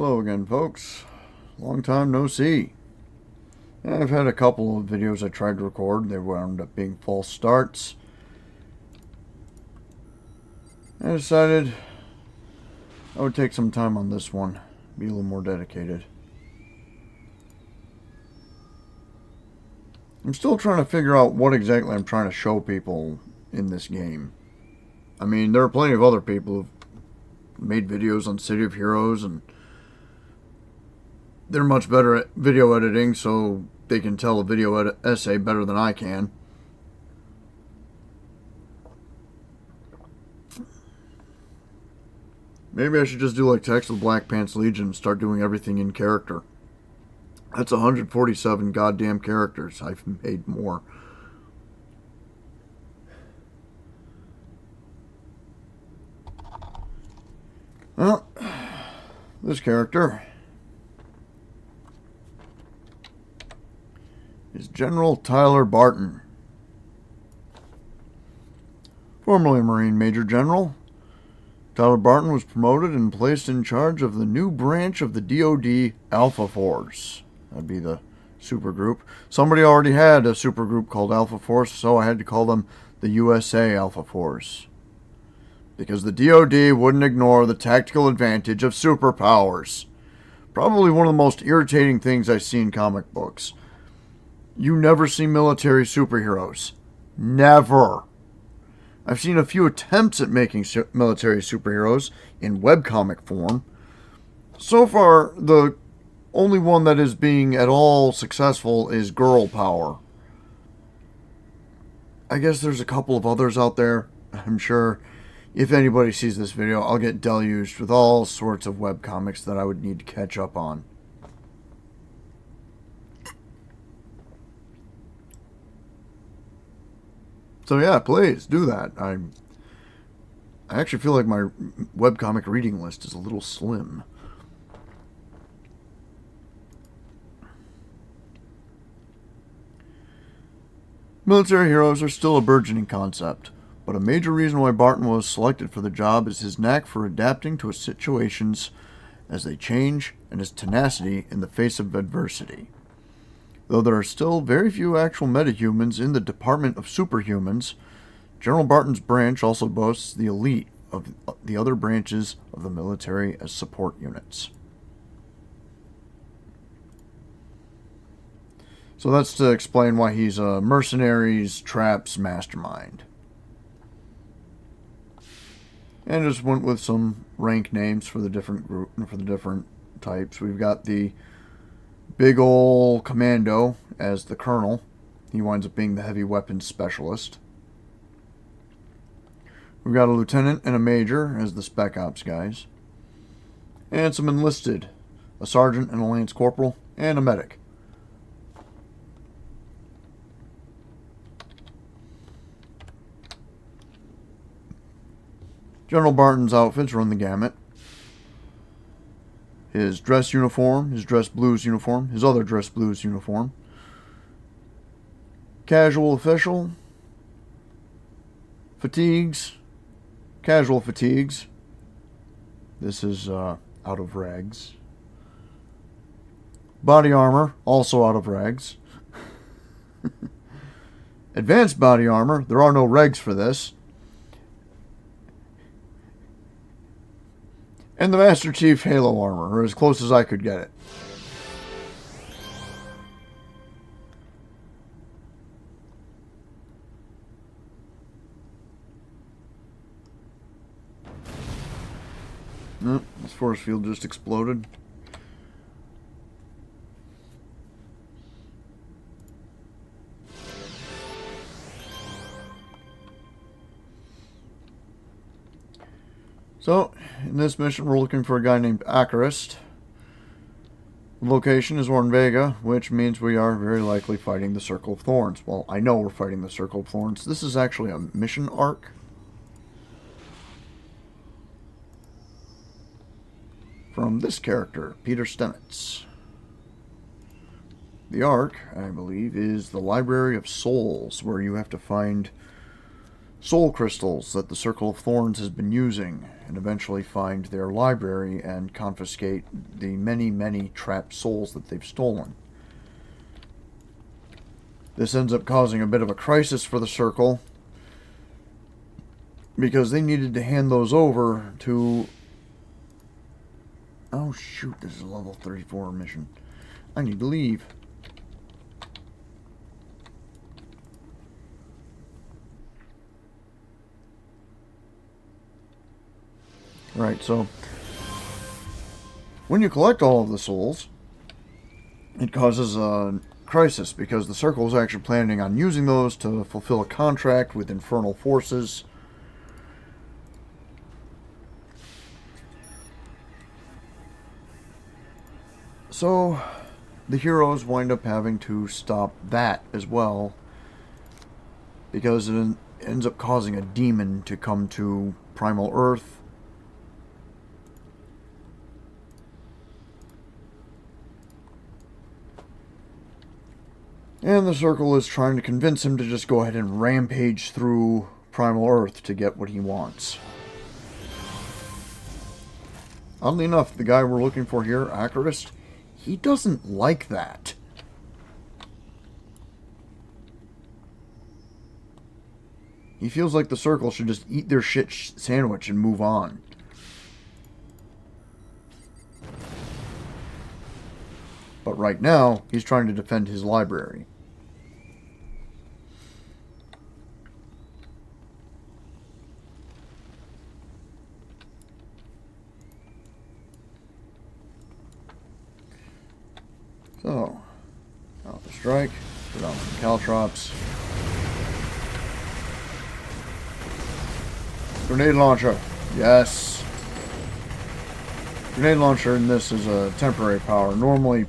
Hello again, folks. Long time no see. I've had a couple of videos I tried to record. They wound up being false starts. I decided I would take some time on this one. Be a little more dedicated. I'm still trying to figure out what exactly I'm trying to show people in this game. I mean, there are plenty of other people who've made videos on City of Heroes, and they're much better at video editing, so they can tell a video essay better than I can. Maybe I should just do like Text of the Black Pants Legion and start doing everything in character. That's 147 goddamn characters. I've made more. Well, this character is General Tyler Barton. Formerly a Marine Major General, Tyler Barton was promoted and placed in charge of the new branch of the DoD Alpha Force. That'd be the supergroup. Somebody already had a supergroup called Alpha Force, so I had to call them the USA Alpha Force. Because the DoD wouldn't ignore the tactical advantage of superpowers. Probably one of the most irritating things I see in comic books. You never see military superheroes. Never. I've seen a few attempts at making military superheroes in webcomic form. So far, the only one that is being at all successful is Girl Power. I guess there's a couple of others out there. I'm sure if anybody sees this video, I'll get deluged with all sorts of webcomics that I would need to catch up on. So yeah, please do that. I actually feel like my webcomic reading list is a little slim. Military heroes are still a burgeoning concept, but a major reason why Barton was selected for the job is his knack for adapting to situations as they change and his tenacity in the face of adversity. Though there are still very few actual metahumans in the Department of Superhumans, General Barton's branch also boasts the elite of the other branches of the military as support units. So that's to explain why he's a Mercenaries, Traps, Mastermind. And just went with some rank names for the different group and for the different types. We've got the big ol' commando as the colonel. He winds up being the heavy weapons specialist. We've got a lieutenant and a major as the spec ops guys. And some enlisted. A sergeant and a lance corporal and a medic. General Barton's outfits run the gamut. His dress uniform, his dress blues uniform, his other dress blues uniform. Casual official. Fatigues. Casual fatigues. This is out of rags. Body armor, also out of rags. Advanced body armor, there are no regs for this. And the Master Chief Halo armor, or as close as I could get it. Nope, this force field just exploded. So, in this mission, we're looking for a guy named Acarist. The location is Orn Vega, which means we are very likely fighting the Circle of Thorns. Well, I know we're fighting the Circle of Thorns. This is actually a mission arc from this character, Peter Stemets. The arc, I believe, is the Library of Souls, where you have to find soul crystals that the Circle of Thorns has been using, and eventually find their library and confiscate the many, many trapped souls that they've stolen. This ends up causing a bit of a crisis for the Circle, because they needed to hand those over to... Oh shoot, this is a level 34 mission. I need to leave. Right, so when you collect all of the souls, it causes a crisis, because the Circle is actually planning on using those to fulfill a contract with infernal forces. So the heroes wind up having to stop that as well, because it ends up causing a demon to come to Primal Earth. And the Circle is trying to convince him to just go ahead and rampage through Primal Earth to get what he wants. Oddly enough, the guy we're looking for here, Acarist, he doesn't like that. He feels like the Circle should just eat their shit sandwich and move on. But right now, he's trying to defend his library. So, Alpha Strike, put on some Caltrops. Grenade Launcher, yes. Grenade Launcher in this is a temporary power. Normally,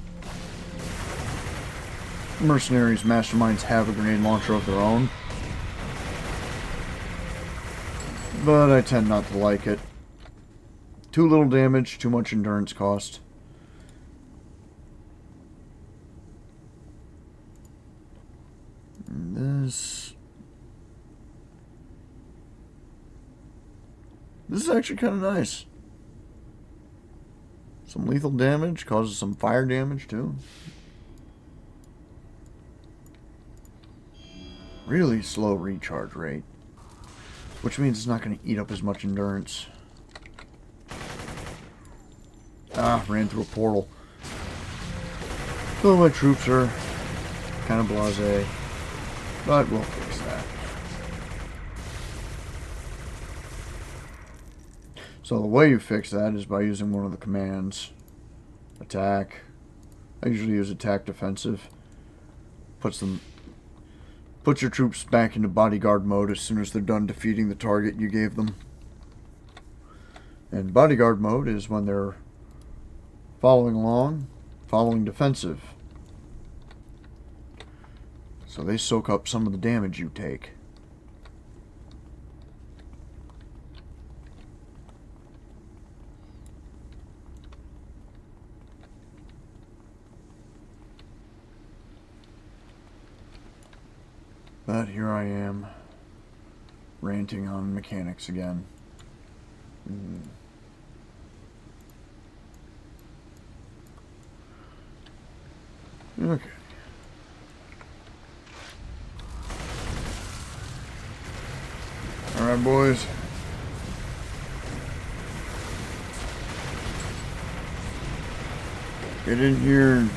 Mercenaries, Masterminds have a grenade launcher of their own. But I tend not to like it. Too little damage, too much endurance cost. This is actually kind of nice. Some lethal damage, causes some fire damage too. Really slow recharge rate, which means it's not going to eat up as much endurance. Ah, ran through a portal. So my troops are kind of blasé. But we'll fix that. So the way you fix that is by using one of the commands. Attack. I usually use attack defensive. Puts your troops back into bodyguard mode as soon as they're done defeating the target you gave them. And bodyguard mode is when they're following along, following defensive. So they soak up some of the damage you take. But here I am, ranting on mechanics again. Okay. Alright, boys. Get in here and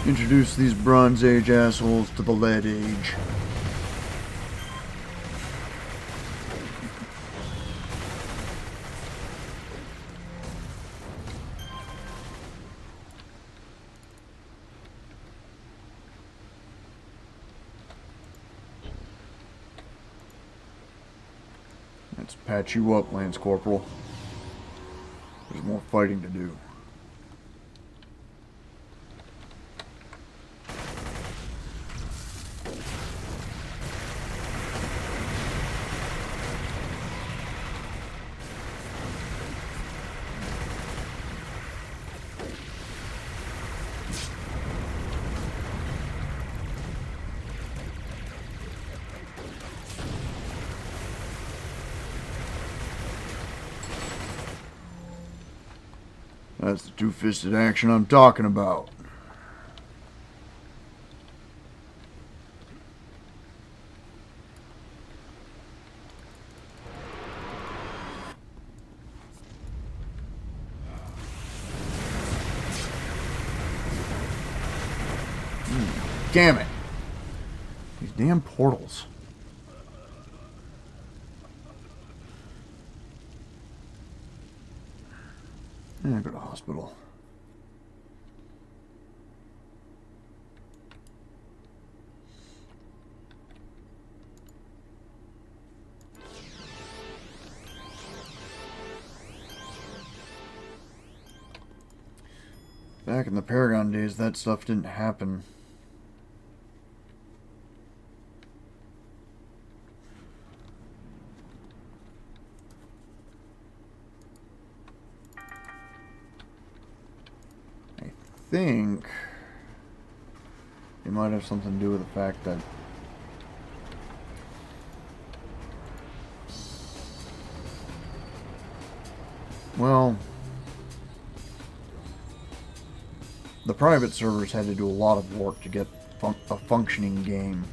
introduce these Bronze Age assholes to the Lead Age. Let's patch you up, Lance Corporal. There's more fighting to do. That's the two-fisted action I'm talking about. Damn it. These damn portals. Yeah, go to hospital. Back in the Paragon days, that stuff didn't happen. I think it might have something to do with the fact that well, the private servers had to do a lot of work to get a functioning game.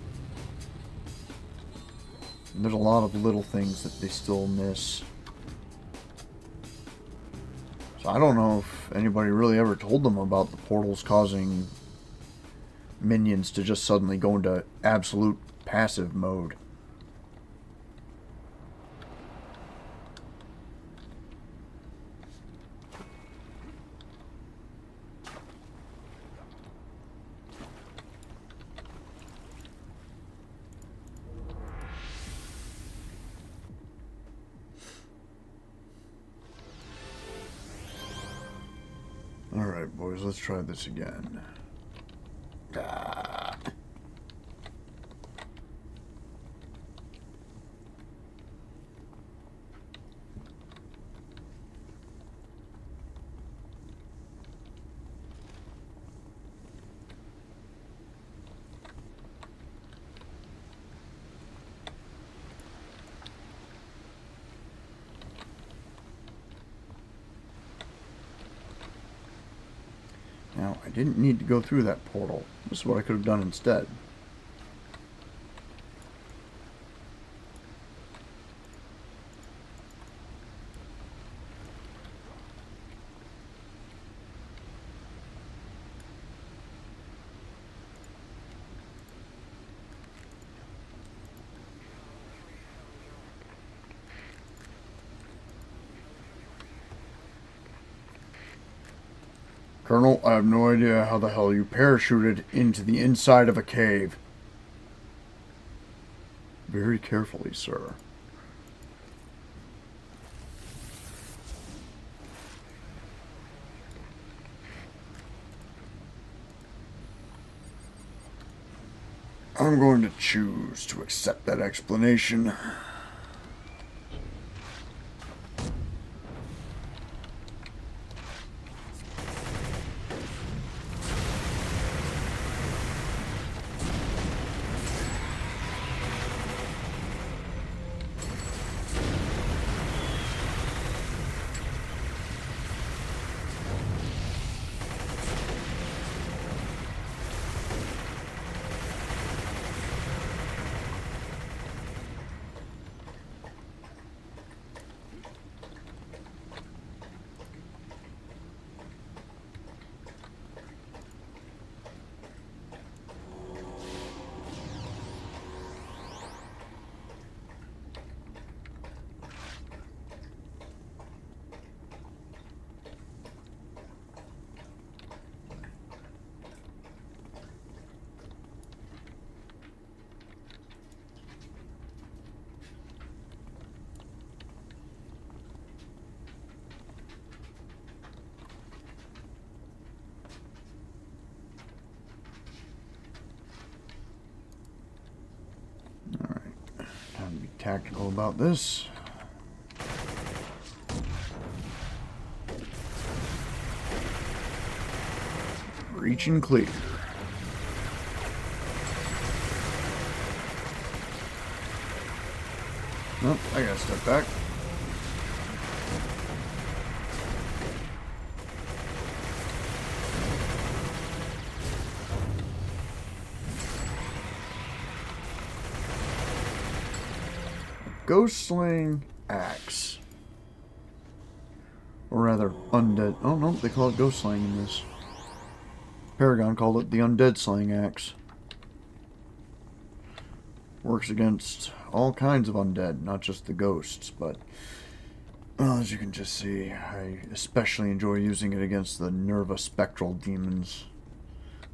And there's a lot of little things that they still miss. So I don't know if anybody really ever told them about the portals causing minions to just suddenly go into absolute passive mode. Alright, boys, let's try this again. Ah. Now, I didn't need to go through that portal. This is what I could have done instead. Colonel, I have no idea how the hell you parachuted into the inside of a cave. Very carefully, sir. I'm going to choose to accept that explanation. Tactical about this. Reach and clear. Nope, I gotta step back. ghost slaying axe. Or rather, undead. Oh no, they call it ghost slaying in this. Paragon called it the undead slaying axe. Works against all kinds of undead, not just the ghosts, but well, as you can just see, I especially enjoy using it against the Nerva spectral demons.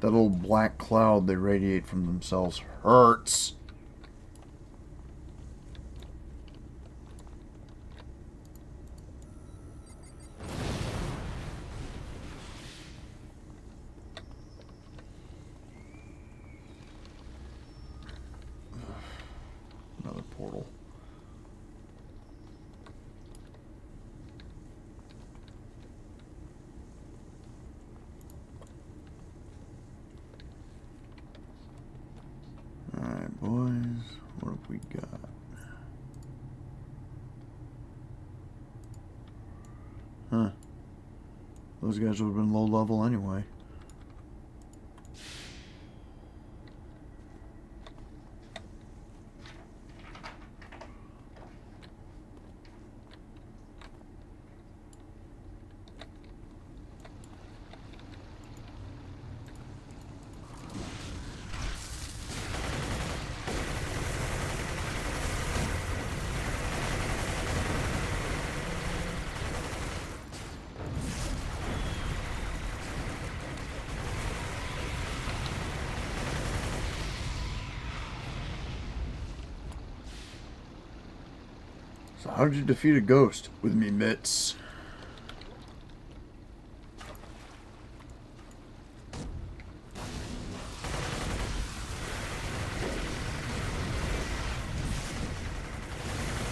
That little black cloud they radiate from themselves hurts. Another portal. Alright, boys. What have we got? Huh. Those guys would have been low level anyway. So how did you defeat a ghost? With me mitts.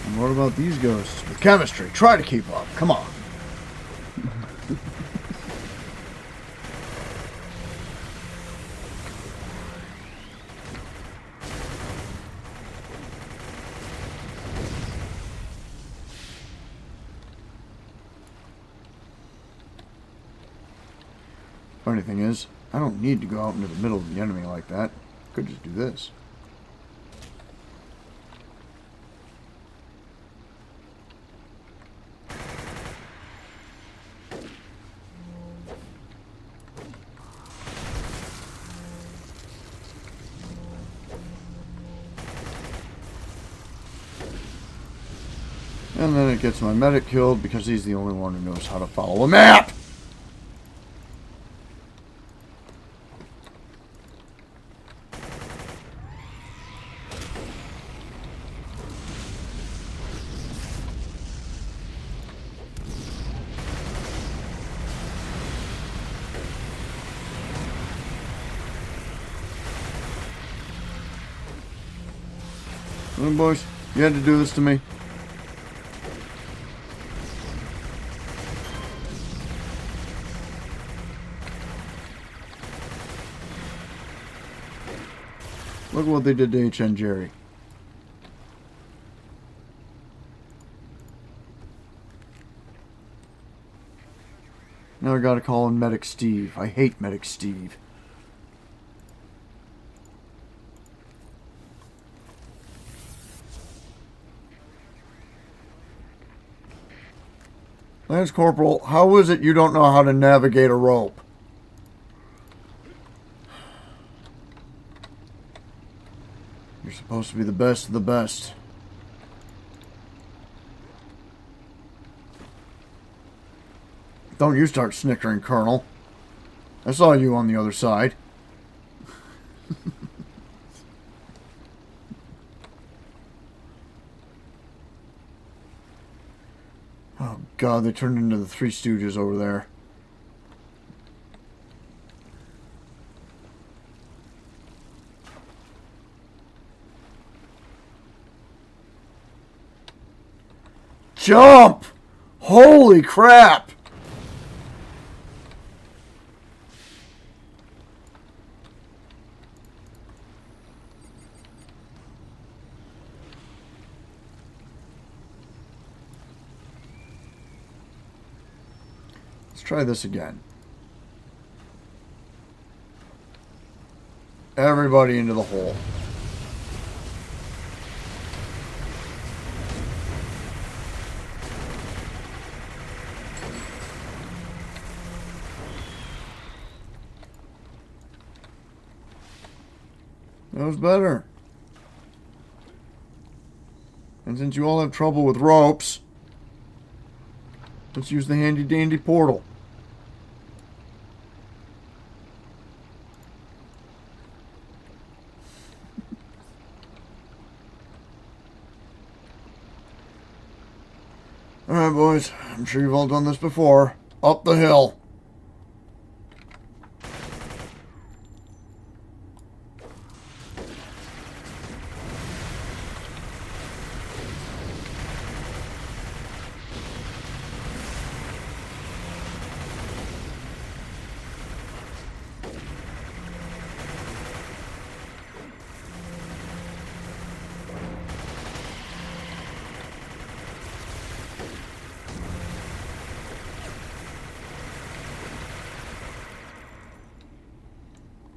And what about these ghosts? With chemistry, try to keep up. Come on. Funny thing is, I don't need to go out into the middle of the enemy like that. I could just do this. And then it gets my medic killed because he's the only one who knows how to follow a map! Well, boys, you had to do this to me. Look what they did to HN Jerry. Now I gotta call in Medic Steve. I hate Medic Steve. Lance Corporal, how is it you don't know how to navigate a rope? You're supposed to be the best of the best. Don't you start snickering, Colonel. I saw you on the other side. Oh God, they turned into the Three Stooges over there. Jump! Holy crap! Let's try this again. Everybody into the hole. That was better. And since you all have trouble with ropes, let's use the handy dandy portal. Alright, boys. I'm sure you've all done this before. Up the hill.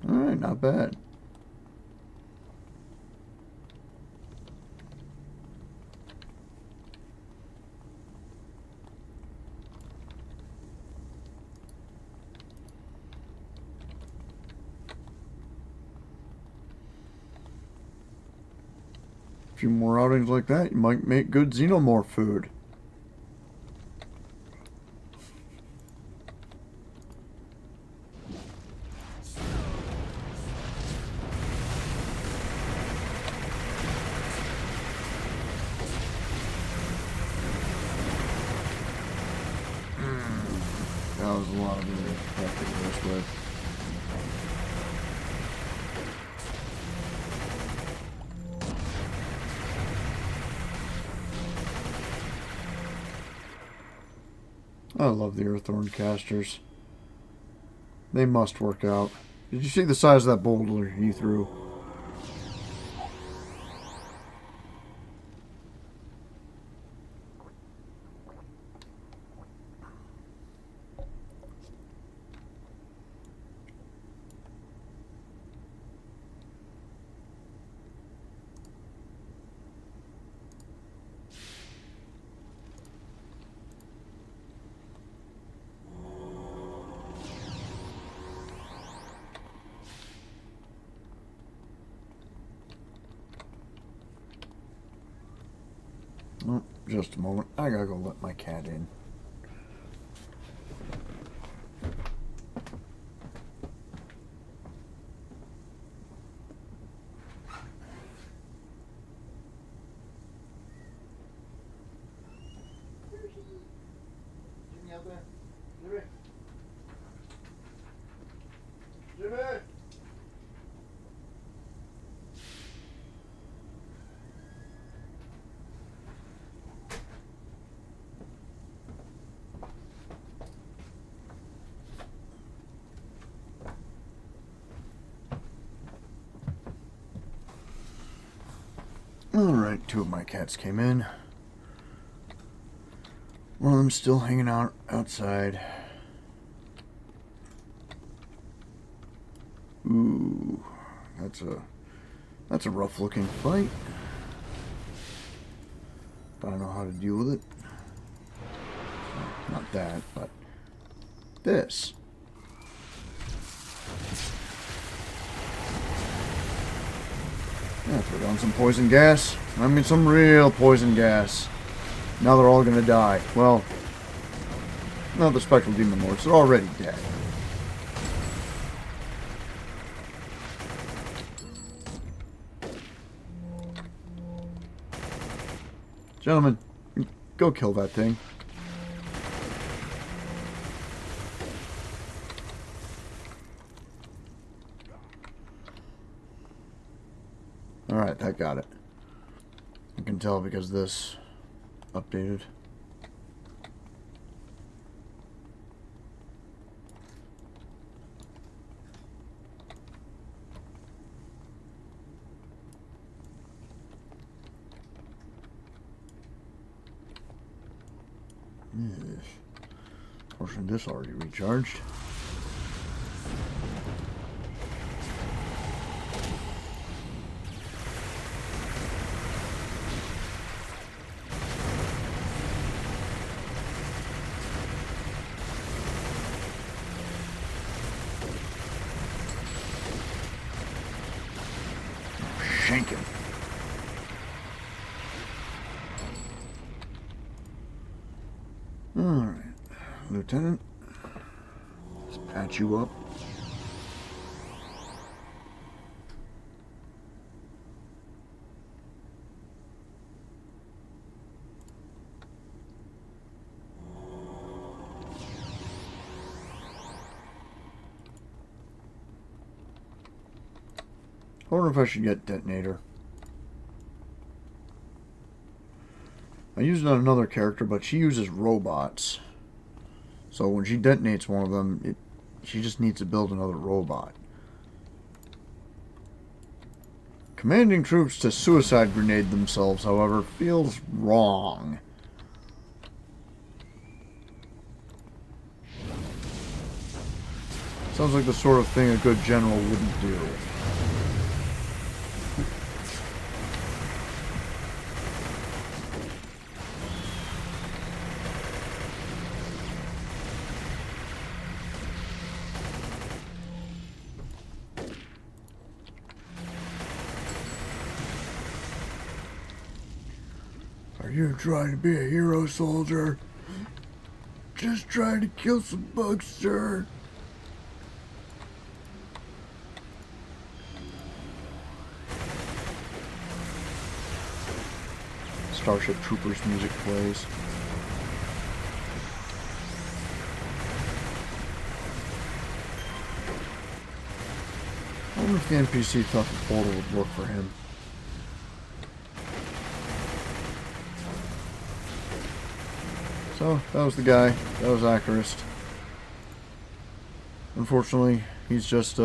Alright, not bad. A few more outings like that, you might make good xenomorph food. That was a lot of really effective this way. I love the Earththorn casters. They must work out. Did you see the size of that boulder he threw? Oh, just a moment. I gotta go let my cat in. Jimmy out there? Jimmy? Jimmy? Alright, two of my cats came in. One of them's still hanging out outside. Ooh, that's a rough looking fight. But I don't know how to deal with it. Well, not that, but this. Yeah, throw down some poison gas. I mean, some real poison gas. Now they're all gonna die. Well, not the Spectral Demon Lords. They're already dead. Gentlemen, go kill that thing. Alright, that got it. I can tell because this updated. Portion of this already recharged. shank him. Alright. Lieutenant. Let's patch you up. I wonder if I should get detonator. I used it on another character, but she uses robots. So when she detonates one of them, she just needs to build another robot. Commanding troops to suicide grenade themselves, however, feels wrong. Sounds like the sort of thing a good general wouldn't do. Are you trying to be a hero, soldier? Just trying to kill some bugs, sir. Starship Troopers music plays. I wonder if the NPC thought the portal would work for him. So, that was the guy. That was Acarist. Unfortunately, he's just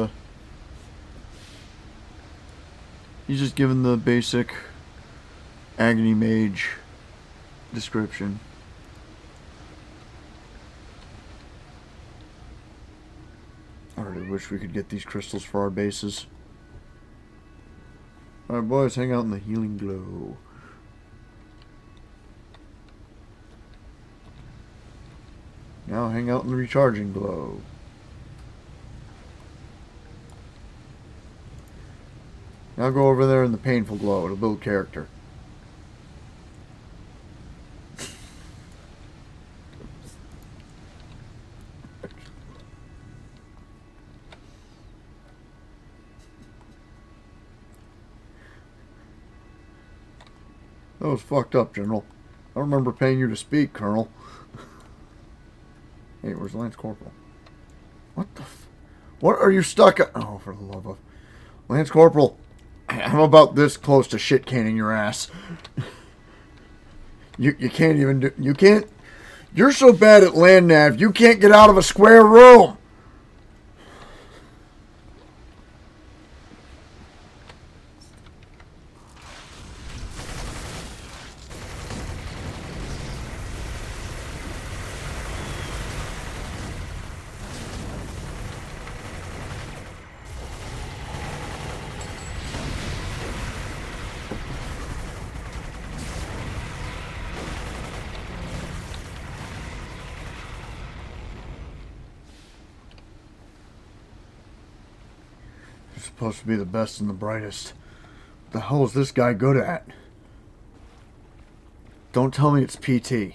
given the basic Agony Mage description. I really wish we could get these crystals for our bases. Alright, boys, hang out in the healing glow. Now hang out in the recharging glow. Now go over there in the painful glow. It'll build character. That was fucked up, General. I don't remember paying you to speak, Colonel. Hey, where's Lance Corporal? What the what are you stuck at? Oh, for the love of... Lance Corporal, I'm about this close to shit canning your ass. You can't even do... You can't... You're so bad at land nav, you can't get out of a square room! Supposed to be the best and the brightest. What the hell is this guy good at? Don't tell me it's PT.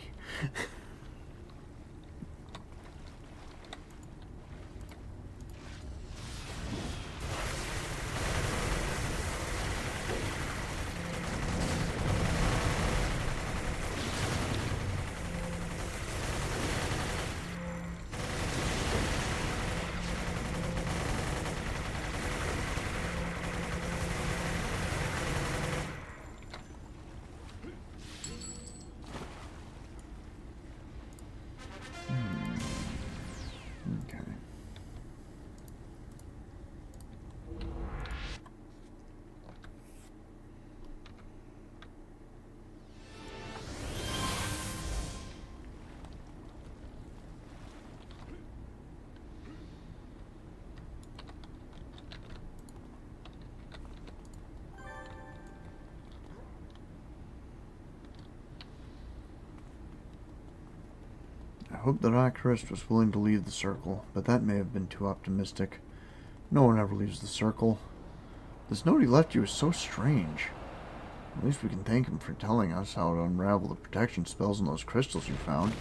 I hope that Acarist was willing to leave the circle, but that may have been too optimistic. No one ever leaves the circle. This note he left you is so strange. At least we can thank him for telling us how to unravel the protection spells in those crystals you found.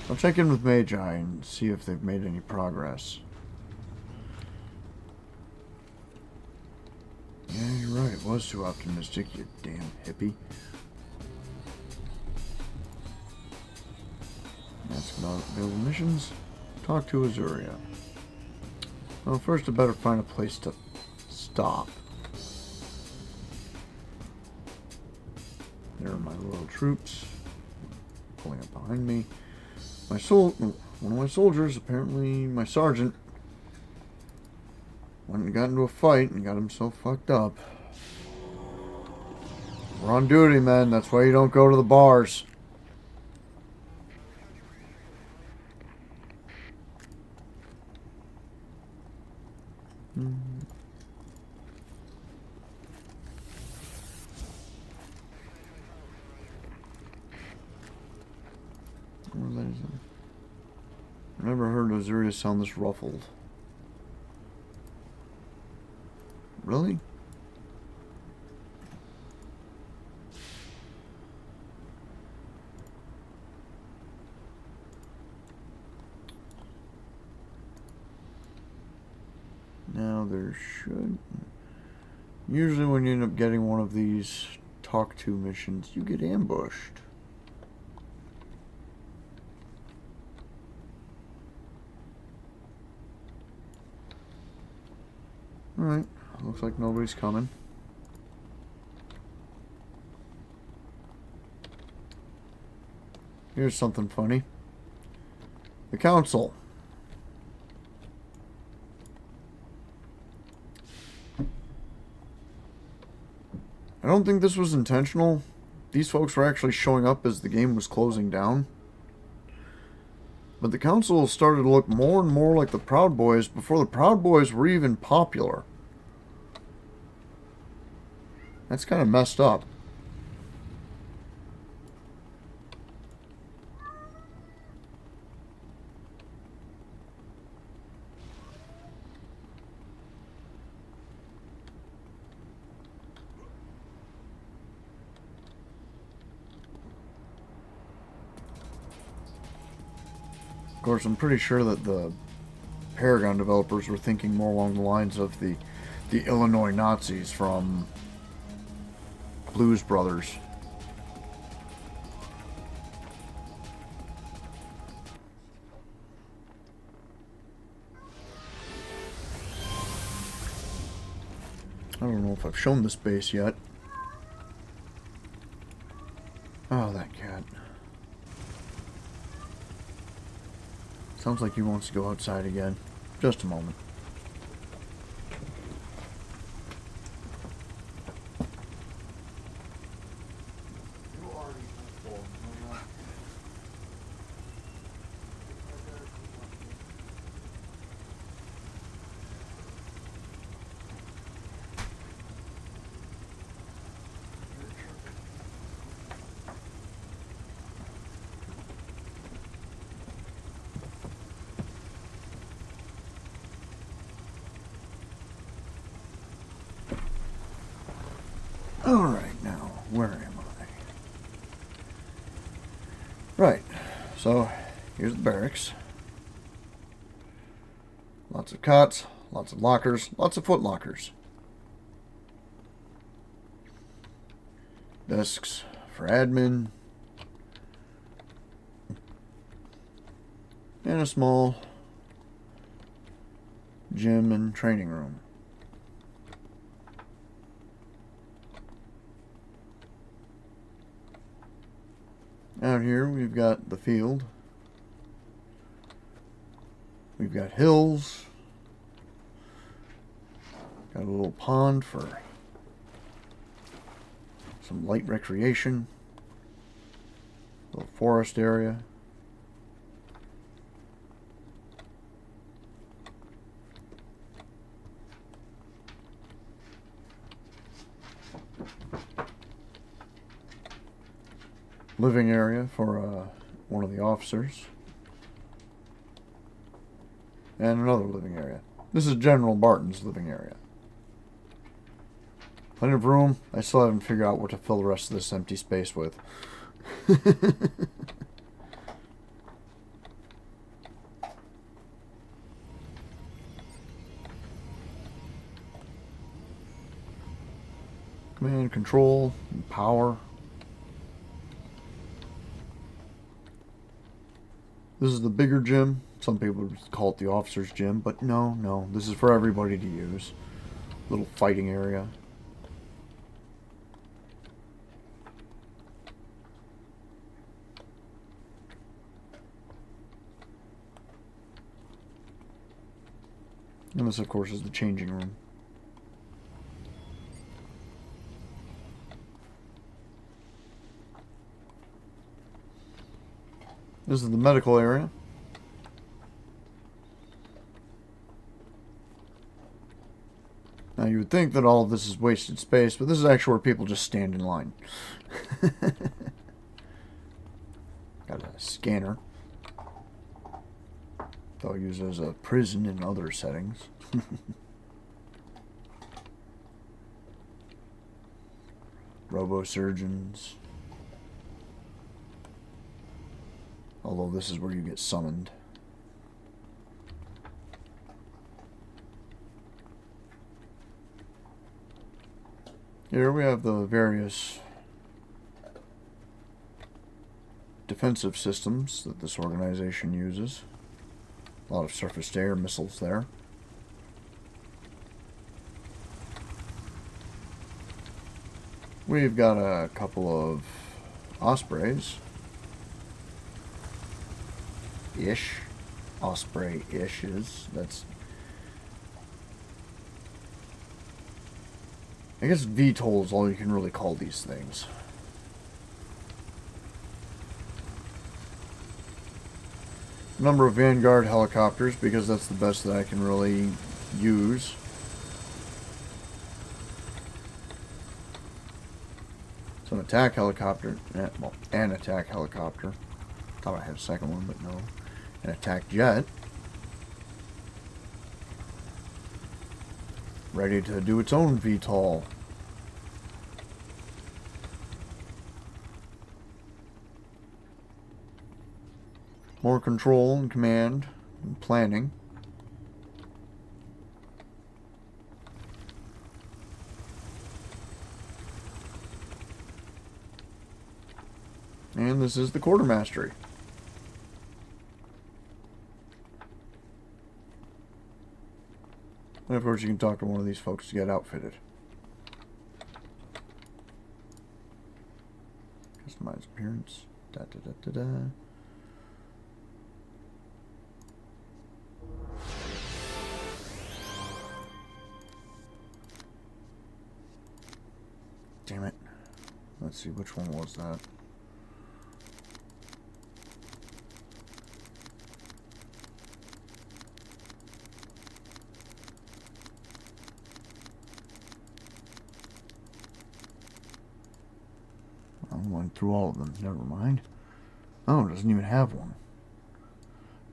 I'll check in with Magi and see if they've made any progress. Yeah, you're right. It was too optimistic, you damn hippie. Ask about available missions. Talk to Azuria. Well, first I better find a place to stop. There are my loyal troops. Pulling up behind me. One of my soldiers, apparently my sergeant, went and got into a fight and got himself fucked up. We're on duty, man. That's why you don't go to the bars. I've never heard Azuria sound this ruffled. Really? Now there should... Usually when you end up getting one of these talk to missions, you get ambushed. Alright, looks like nobody's coming. Here's something funny. The council. I don't think this was intentional. These folks were actually showing up as the game was closing down. But the council started to look more and more like the Proud Boys before the Proud Boys were even popular. That's kind of messed up. Of course, I'm pretty sure that the Paragon developers were thinking more along the lines of the Illinois Nazis from Blues Brothers. I don't know if I've shown this base yet. Oh, that cat. Sounds like he wants to go outside again. Just a moment. Alright, now, where am I? Right, so here's the barracks. Lots of cots, lots of lockers, lots of foot lockers. Desks for admin. And a small gym and training room. Out here we've got the field. We've got hills. Got a little pond for some light recreation. Little forest area. Living area for one of the officers. And another living area. This is General Barton's living area. Plenty of room. I still haven't figured out what to fill the rest of this empty space with. Command, control, and power. This is the bigger gym. Some people would call it the officer's gym, but no. This is for everybody to use. Little fighting area. And this, of course, is the changing room. This is the medical area. Now, you would think that all of this is wasted space, but this is actually where people just stand in line. Got a scanner. They'll use it as a prison in other settings. Robo-surgeons. Although this is where you get summoned. Here we have the various defensive systems that this organization uses. A lot of surface-to-air missiles there. We've got a couple of Ospreys. Osprey-ishes. That's... I guess VTOL is all you can really call these things. A number of Vanguard helicopters, because that's the best that I can really use. Some attack helicopter. Well, an attack helicopter. Thought I had a second one, but no. An attack jet. Ready to do its own VTOL. More control and command and planning. And this is the quartermastery. And of course you can talk to one of these folks to get outfitted. Customize appearance. Da-da-da-da-da. Damn it. Let's see, which one was that? I went through all of them. Never mind. Oh, it doesn't even have one.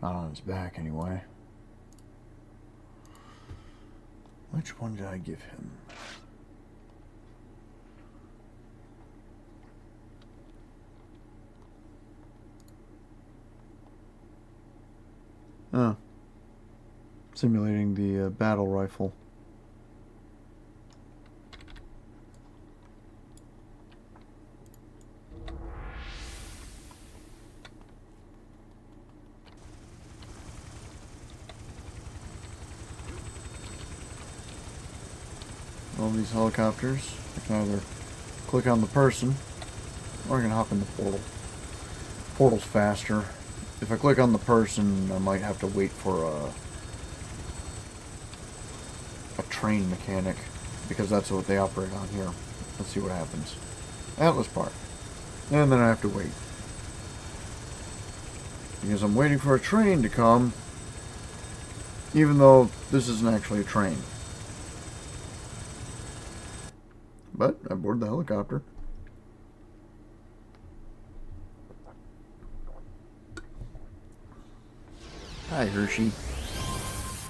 Not on its back, anyway. Which one did I give him? Oh. Simulating the battle rifle. All these helicopters. I can either click on the person, or I can hop in the portal. Portal's faster. If I click on the person, I might have to wait for a train mechanic, because that's what they operate on here. Let's see what happens. Atlas Park. And then I have to wait. Because I'm waiting for a train to come, even though this isn't actually a train. But I board the helicopter. Hi, Hershey.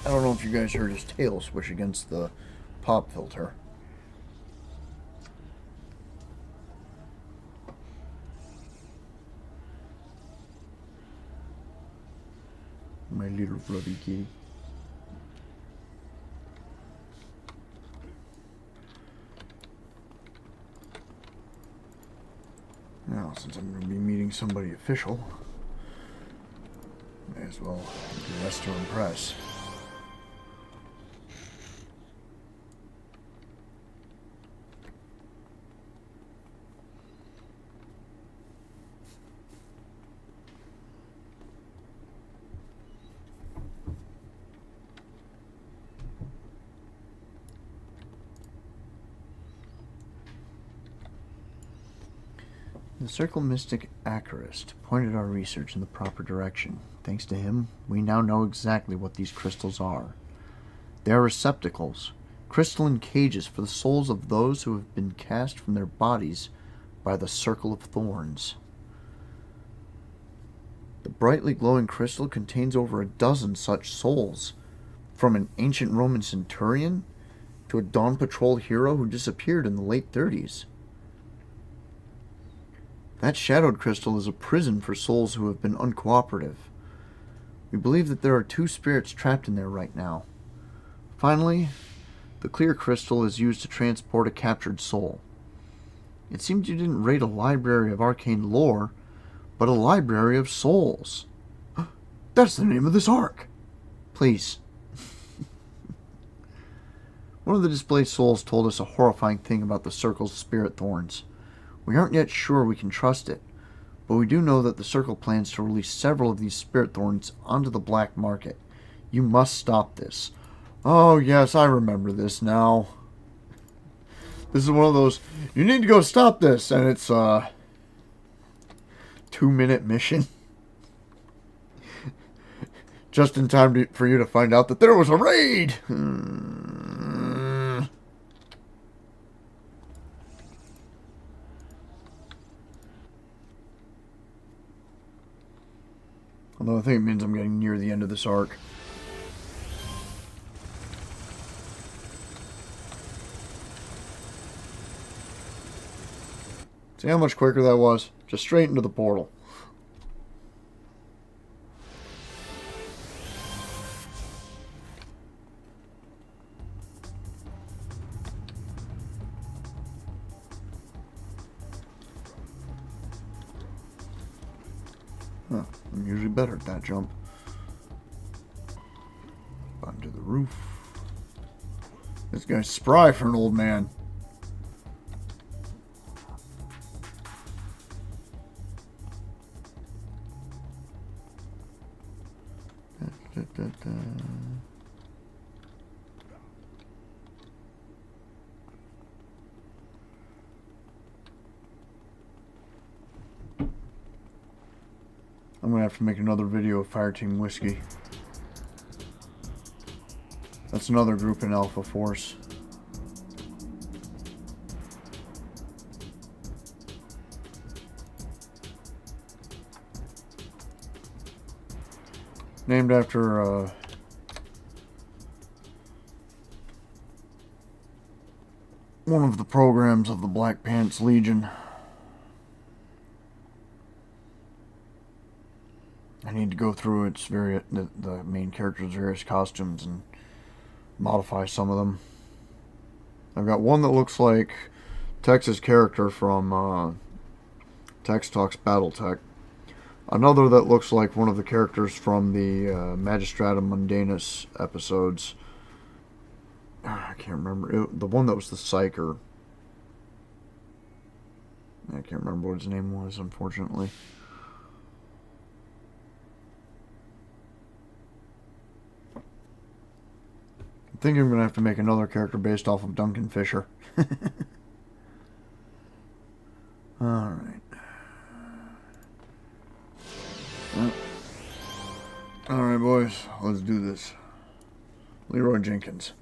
I don't know if you guys heard his tail swish against the pop filter. My little fluffy kitty. Now, since I'm going to be meeting somebody official, may as well do less to impress. The Circle Mystic Acarist pointed our research in the proper direction. Thanks to him, we now know exactly what these crystals are. They are receptacles, crystalline cages for the souls of those who have been cast from their bodies by the Circle of Thorns. The brightly glowing crystal contains over a dozen such souls, from an ancient Roman centurion to a Dawn Patrol hero who disappeared in the late 30s. That shadowed crystal is a prison for souls who have been uncooperative. We believe that there are 2 spirits trapped in there right now. Finally, the clear crystal is used to transport a captured soul. It seems you didn't raid a library of arcane lore, but a library of souls. That's the name of this arc! Please. One of the displaced souls told us a horrifying thing about the Circle's spirit thorns. We aren't yet sure we can trust it, but we do know that the Circle plans to release several of these spirit thorns onto the black market. You must stop this. Oh, yes, I remember this now. This is one of those, you need to go stop this, and it's a 2-minute mission. Just in time for you to find out that there was a raid! Although I think it means I'm getting near the end of this arc. See how much quicker that was? Just straight into the portal. Huh, I'm usually better at that jump. Onto the roof. This guy's spry for an old man. I'm going to have to make another video of Fireteam Whiskey. That's another group in Alpha Force. Named after one of the programs of the Black Pants Legion. I need to go through the main character's various costumes and modify some of them. I've got one that looks like Tex's character from Tex Talks Battletech. Another that looks like one of the characters from the Magistratum Mundanus episodes. I can't remember. The one that was the Psyker. I can't remember what his name was, unfortunately. I think I'm going to have to make another character based off of Duncan Fisher. Alright. Alright, boys. Let's do this. Leroy Jenkins.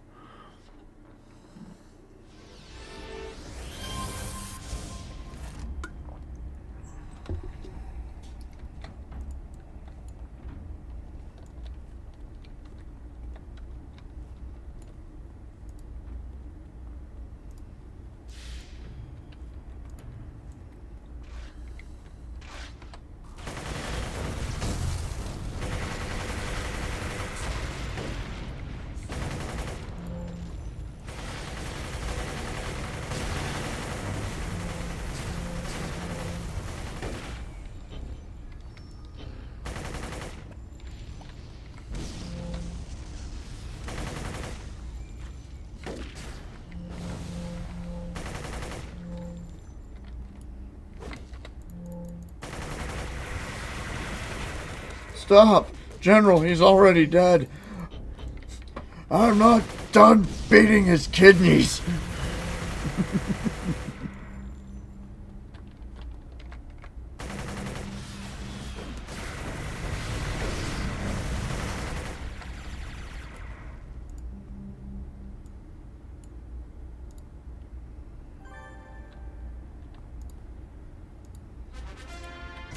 Stop! General, he's already dead. I'm not done beating his kidneys.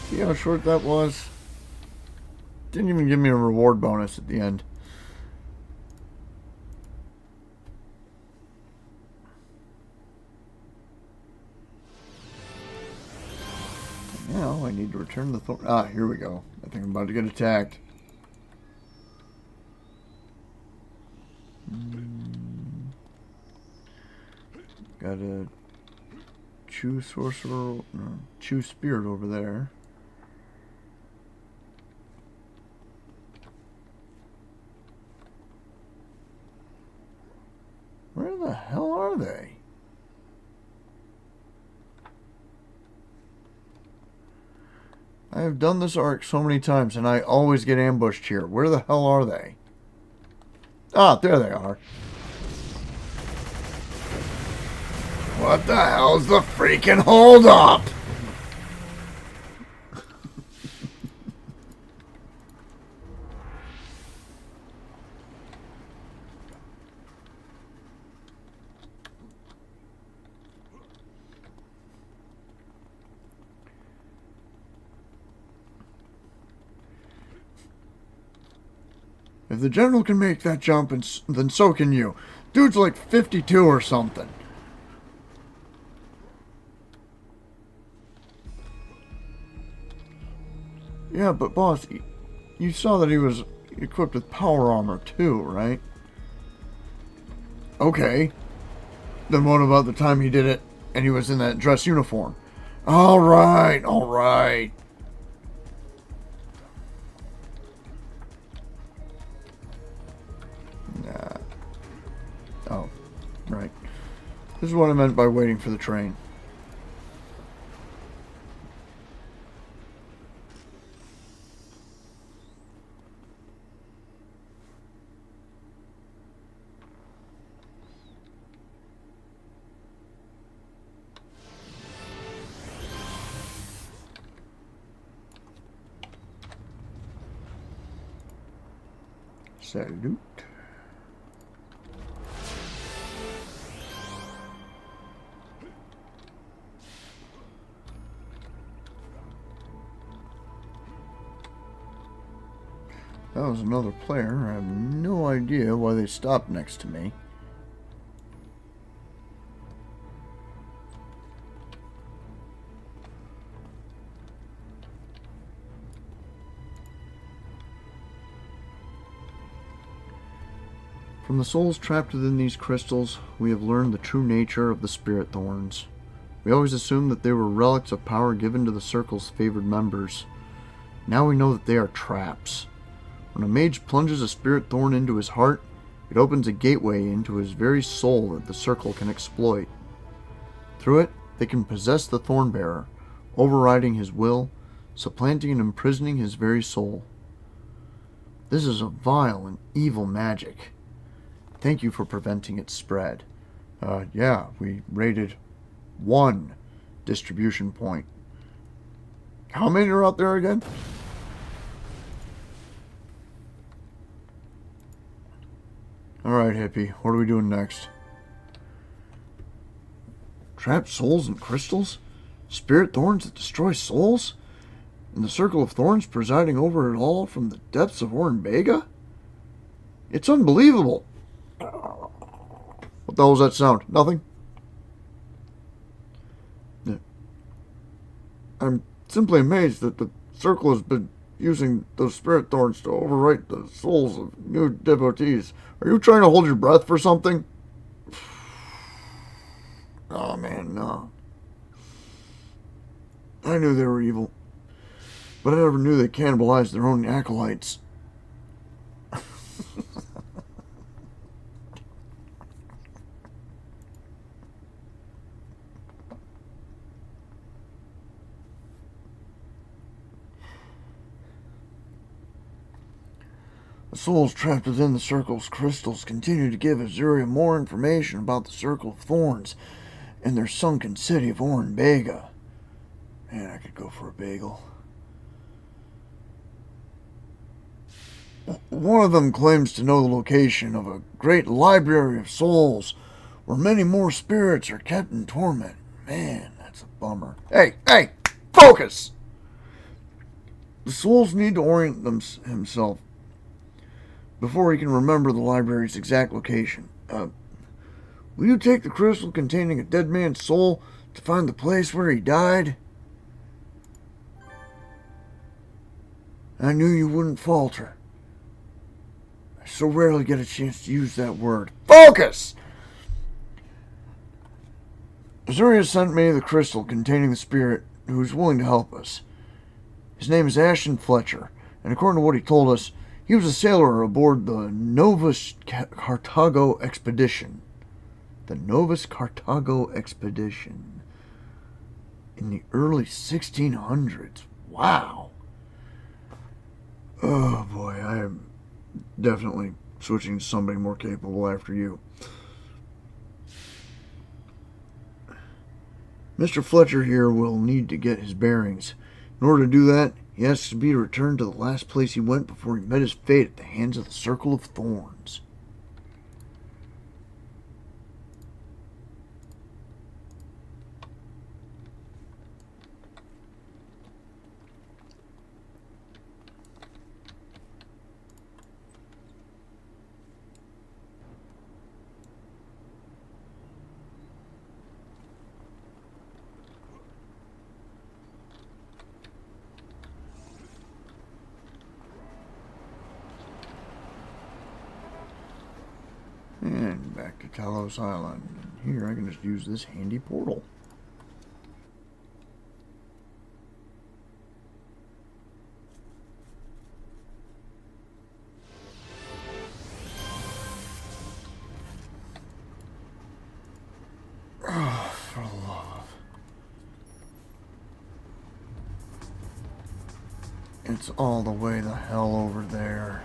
See how short that was? Didn't even give me a reward bonus at the end. Now I need to return the thorn. Ah, here we go. I think I'm about to get attacked. Got a chew sorcerer, no, chew spirit over there. Where the hell are they? I have done this arc so many times and I always get ambushed here. Where the hell are they? Ah, there they are. What the hell's the freaking hold up? If the general can make that jump, then so can you. Dude's like 52 or something. Yeah, but boss, you saw that he was equipped with power armor too, right? Okay. Then what about the time he did it and he was in that dress uniform? Alright, alright. Nah. Oh, right. This is what I meant by waiting for the train. Salute. That was another player. I have no idea why they stopped next to me. From the souls trapped within these crystals, we have learned the true nature of the spirit thorns. We always assumed that they were relics of power given to the Circle's favored members. Now we know that they are traps. When a mage plunges a spirit thorn into his heart, it opens a gateway into his very soul that the Circle can exploit. Through it, they can possess the Thornbearer, overriding his will, supplanting and imprisoning his very soul. This is a vile and evil magic. Thank you for preventing its spread. Yeah, we rated 1 distribution point. How many are out there again? Alright, hippie. What are we doing next? Trapped souls and crystals? Spirit thorns that destroy souls? And the Circle of Thorns presiding over it all from the depths of Orenbega? It's unbelievable. What the hell was that sound? Nothing? I'm simply amazed that the Circle has been using those spirit thorns to overwrite the souls of new devotees. Are you trying to hold your breath for something? Oh man, no. I knew they were evil, but I never knew they cannibalized their own acolytes. souls trapped within the Circle's crystals continue to give Azuria more information about the Circle of Thorns and their sunken city of Orenbega. Man, I could go for a bagel. One of them claims to know the location of a great library of souls where many more spirits are kept in torment. Man, that's a bummer. Hey, focus! The souls need to orient himself before he can remember the library's exact location. Will you take the crystal containing a dead man's soul to find the place where he died? I knew you wouldn't falter. I so rarely get a chance to use that word. Focus! Azuria sent me the crystal containing the spirit who is willing to help us. His name is Ashton Fletcher, and according to what he told us, he was a sailor aboard the Novus Carthago expedition. The Novus Carthago expedition. In the early 1600s. Wow. Oh boy, I am definitely switching to somebody more capable after you. Mr. Fletcher here will need to get his bearings. In order to do that, he asks to be returned to the last place he went before he met his fate at the hands of the Circle of Thorns. And back to Talos Island. And here I can just use this handy portal. Oh, for love. It's all the way the hell over there.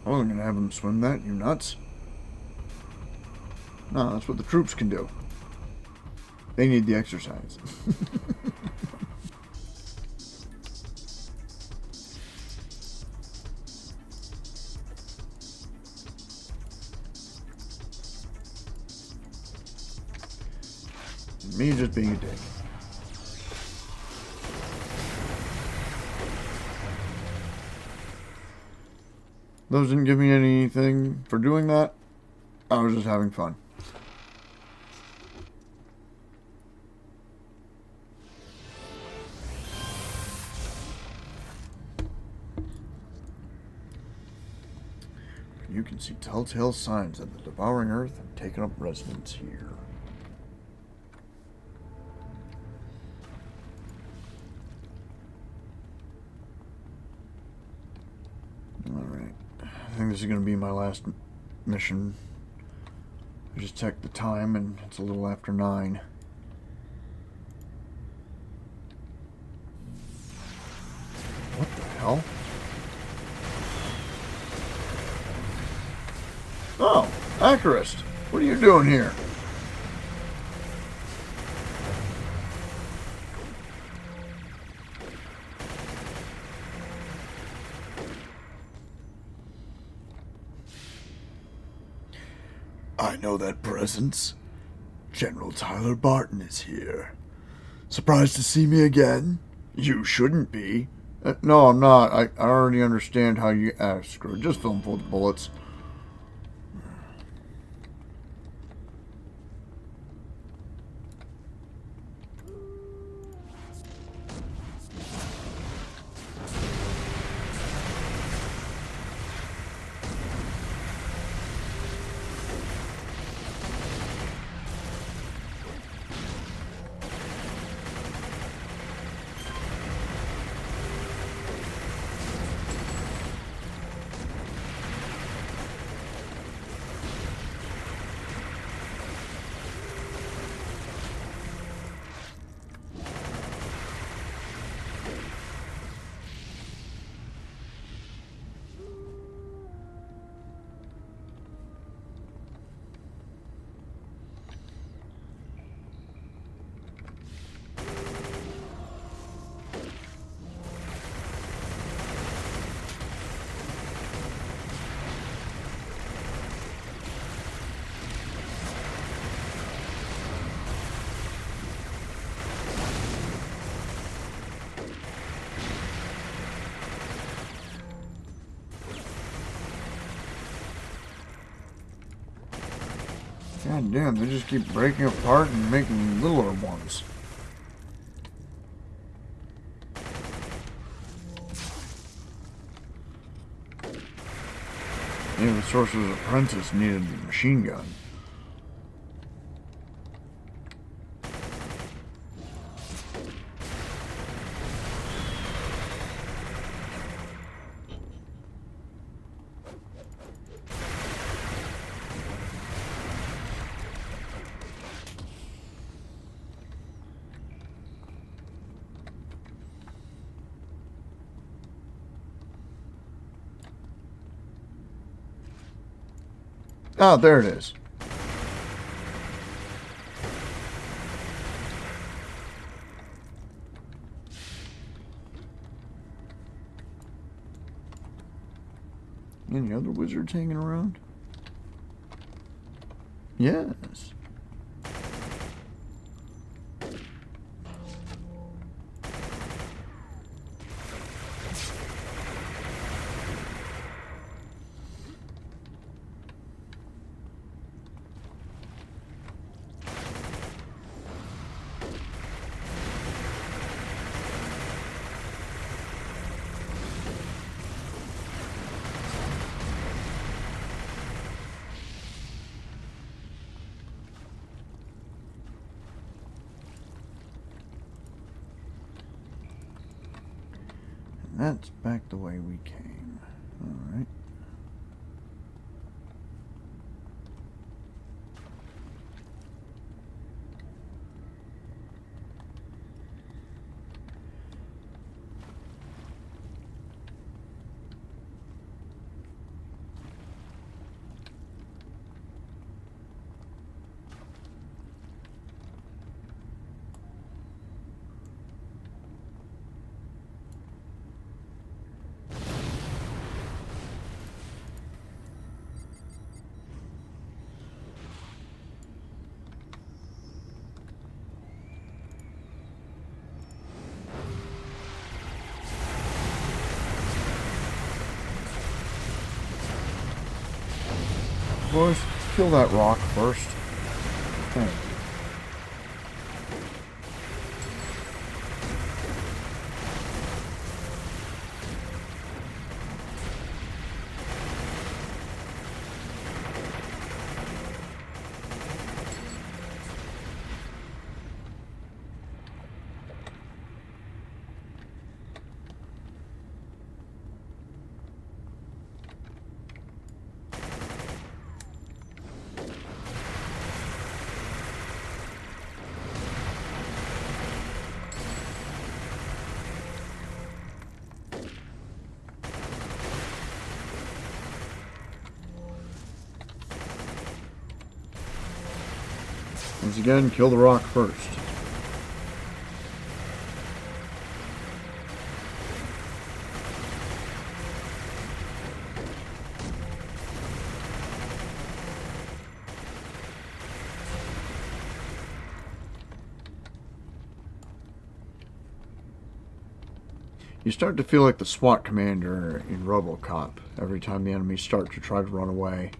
I wasn't gonna have them swim that, you nuts. No, that's what the troops can do. They need the exercise. Me just being a dick. Those didn't give me anything for doing that. I was just having fun. You can see telltale signs that the devouring earth have taken up residence here. Alright. I think this is going to be my last mission. I just checked the time and it's a little after 9. What the hell? Oh, Acarist, what are you doing here? I know that presence. General Tyler Barton is here. Surprised to see me again? You shouldn't be. No, I'm not. I already understand how you... screw it. Just fill him full of bullets. God damn, they just keep breaking apart and making littler ones. Yeah, the sorcerer's apprentice needed a machine gun. Oh, there it is. Any other wizards hanging around? Yes. That's back the way we came. Alright. Boys, kill that rock first. Thank you. Once again, kill the rock first. You start to feel like the SWAT commander in RoboCop every time the enemies start to try to run away.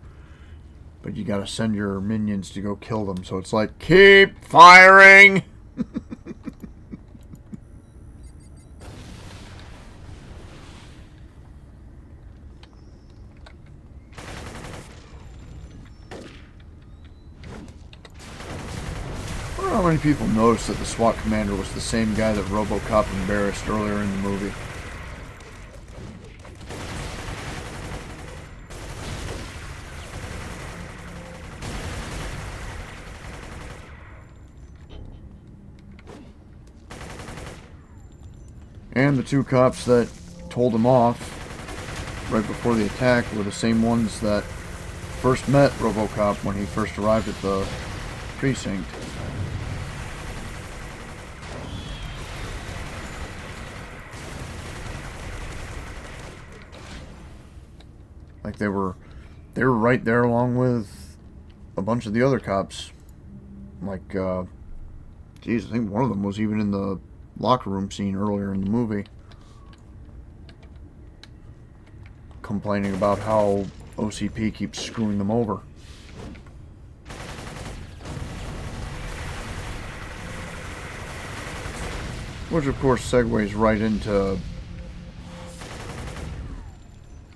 But you gotta send your minions to go kill them, so it's like, keep firing! I wonder how many people noticed that the SWAT commander was the same guy that RoboCop embarrassed earlier in the movie. And the two cops that told him off right before the attack were the same ones that first met RoboCop when he first arrived at the precinct. Like they were right there along with a bunch of the other cops. Like, geez, I think one of them was even in the locker room scene earlier in the movie, complaining about how OCP keeps screwing them over. Which, of course, segues right into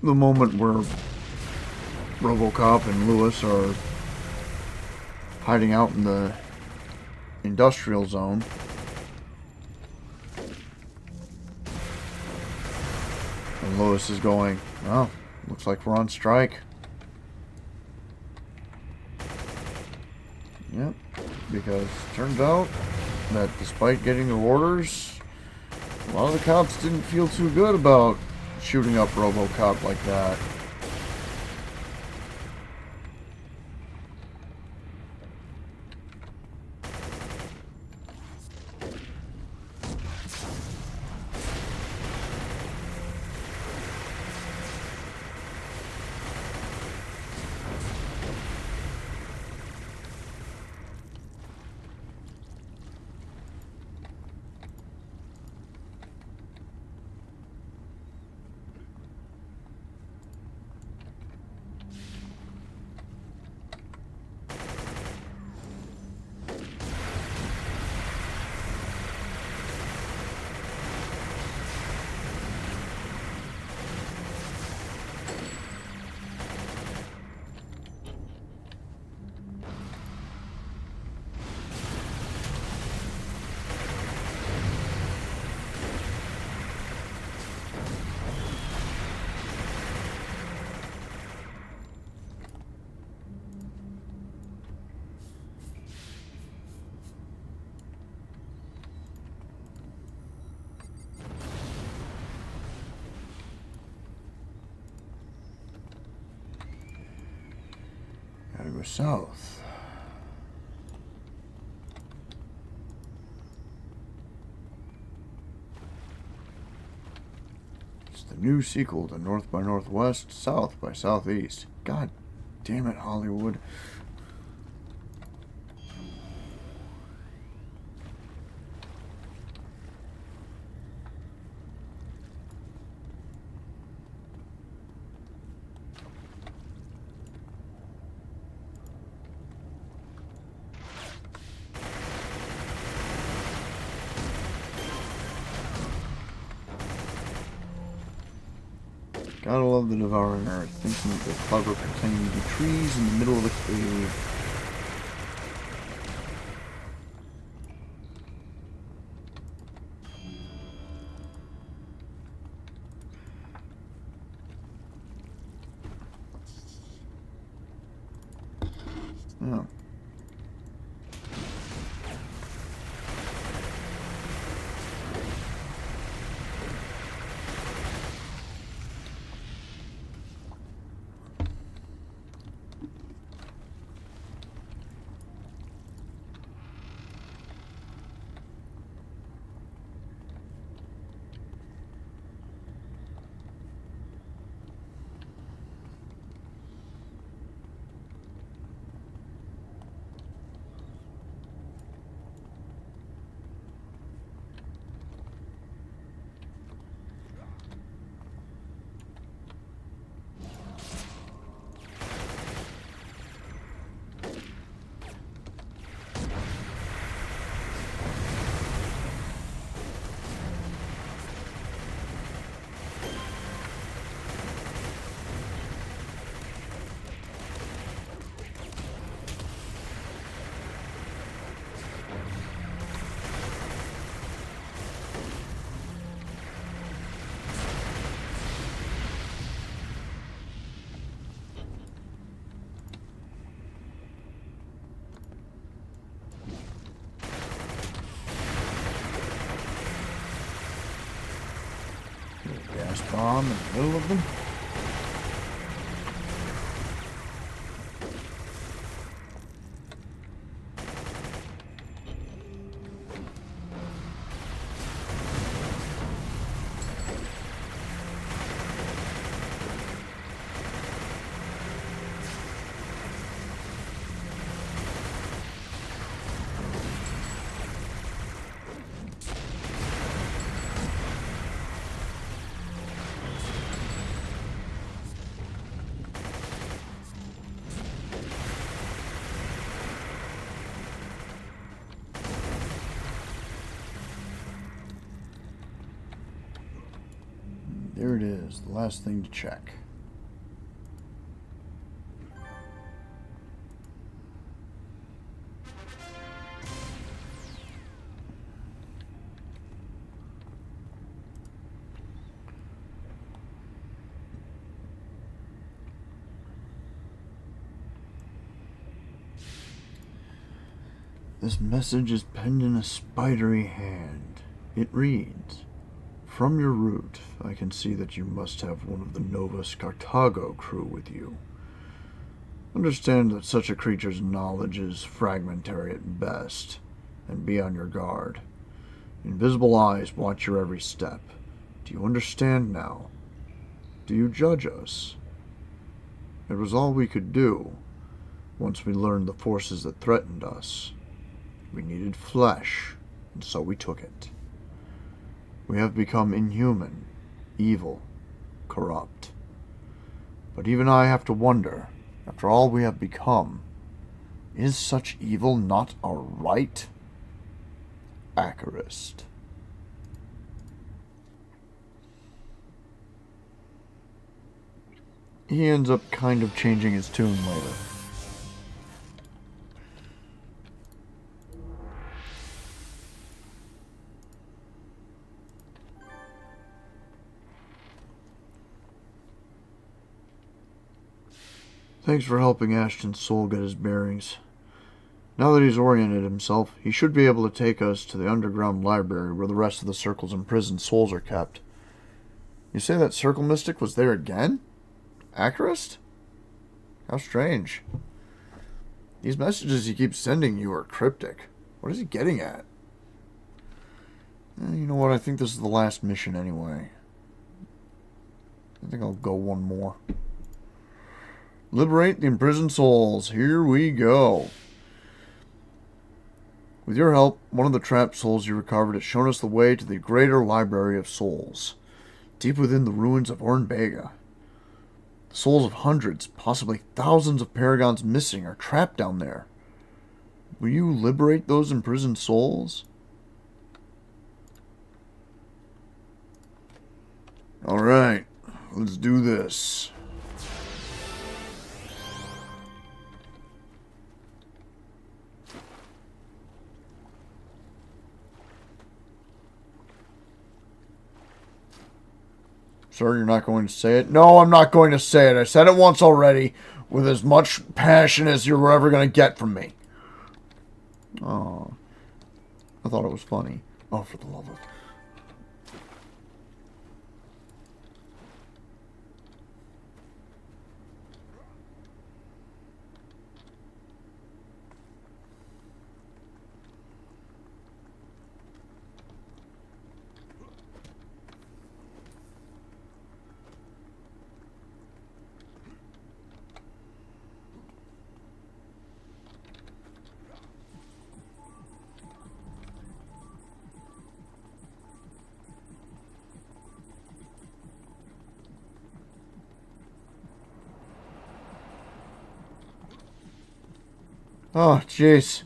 the moment where RoboCop and Lewis are hiding out in the industrial zone. And Lewis is going, well, looks like we're on strike. Yep, because it turns out that despite getting their orders, a lot of the cops didn't feel too good about shooting up RoboCop like that. Gotta go south. It's the new sequel to North by Northwest, South by Southeast. God damn it, Hollywood. Gotta love the devouring earth, thinking that they're clever pretending to be trees in the middle of the cave. Oh. Gas bomb in the middle of them. There it is, the last thing to check. This message is penned in a spidery hand. It reads, "From your route, I can see that you must have one of the Novus Carthago crew with you. Understand that such a creature's knowledge is fragmentary at best, and be on your guard. Invisible eyes watch your every step. Do you understand now? Do you judge us?" It was all we could do once we learned the forces that threatened us. We needed flesh, and so we took it. We have become inhuman, evil, corrupt. But even I have to wonder, after all we have become, is such evil not our right? Acarist. He ends up kind of changing his tune later. Thanks for helping Ashton's soul get his bearings. Now that he's oriented himself, he should be able to take us to the underground library where the rest of the Circle's imprisoned souls are kept. You say that Circle Mystic was there again? Acarist? How strange. These messages he keeps sending you are cryptic. What is he getting at? You know what, I think this is the last mission anyway. I think I'll go one more. Liberate the imprisoned souls. Here we go. With your help, one of the trapped souls you recovered has shown us the way to the greater library of souls, deep within the ruins of Ornbega. The souls of hundreds, possibly thousands of paragons missing are trapped down there. Will you liberate those imprisoned souls? Alright, let's do this. Sir, you're not going to say it? No, I'm not going to say it. I said it once already, with as much passion as you were ever going to get from me. Oh, I thought it was funny. Oh, for the love of... Oh, jeez.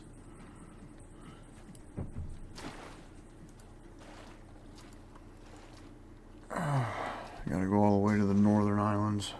Gotta go all the way to the northern islands.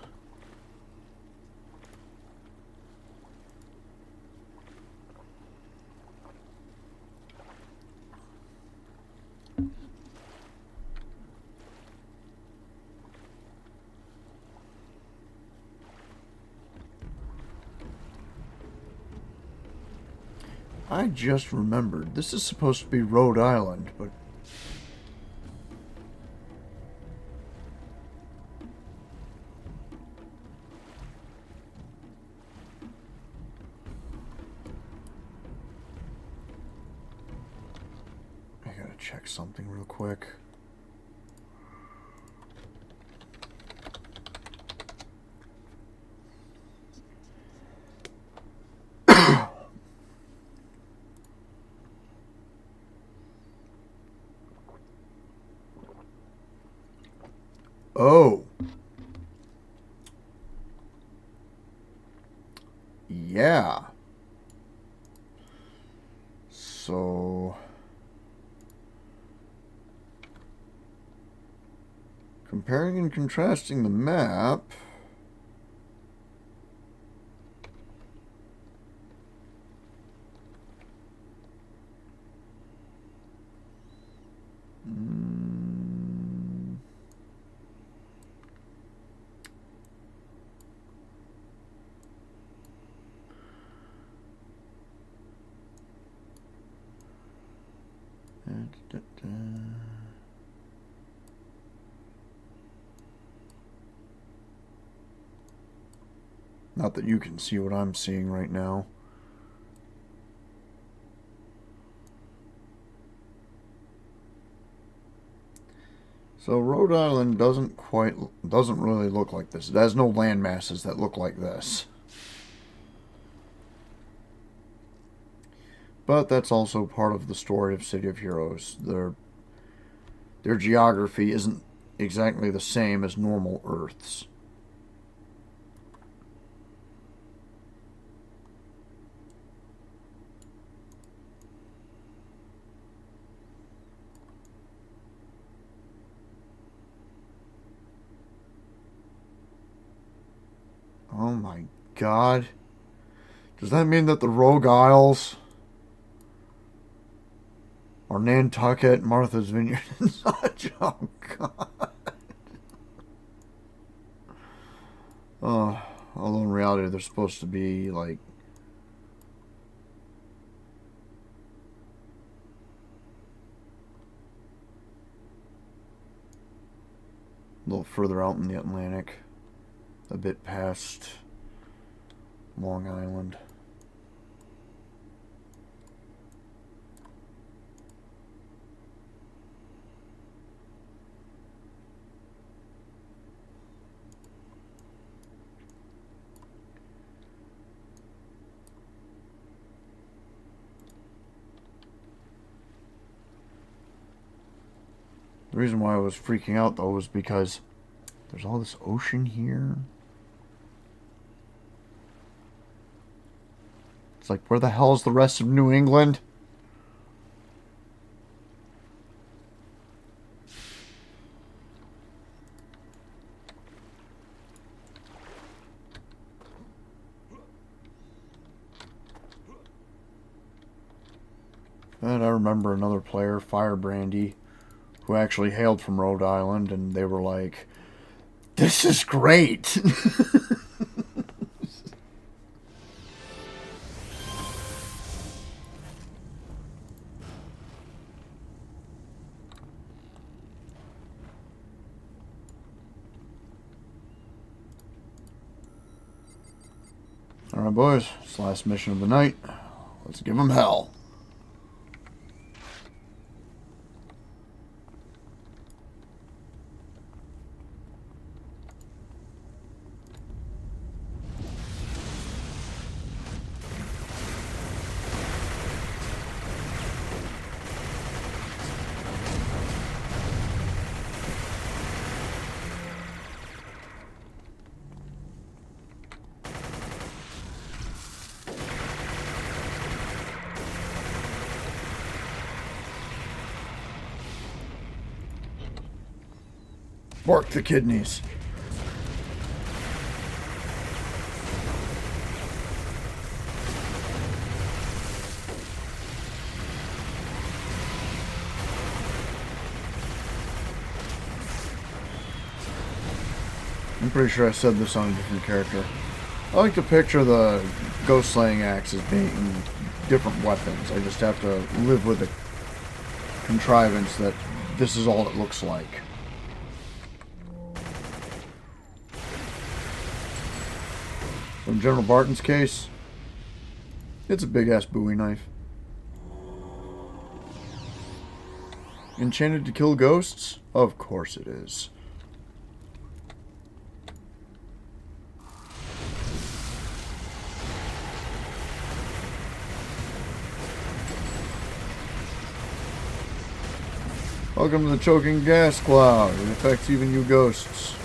I just remembered, this is supposed to be Rhode Island, but... I gotta check something real quick. Oh. Yeah. So... comparing comparing and contrasting the map. Not that you can see what I'm seeing right now. So Rhode Island doesn't really look like this. It has no land masses that look like this. But that's also part of the story of City of Heroes. Their geography isn't exactly the same as normal Earth's. Oh my god. Does that mean that the Rogue Isles are Nantucket, Martha's Vineyard, and such? Oh god. Although in reality they're supposed to be like a little further out in the Atlantic. A bit past Long Island. The reason why I was freaking out though was because there's all this ocean here. It's like, where the hell is the rest of New England? And I remember another player, Firebrandy, who actually hailed from Rhode Island, and they were like, "This is great!" Alright, boys. It's the last mission of the night. Let's give them hell. Bark the kidneys. I'm pretty sure I said this on a different character. I like to picture the ghost slaying axe as being different weapons. I just have to live with the contrivance that this is all it looks like. In General Barton's case, it's a big-ass Bowie knife. Enchanted to kill ghosts? Of course it is. Welcome to the choking gas cloud. It affects even you ghosts.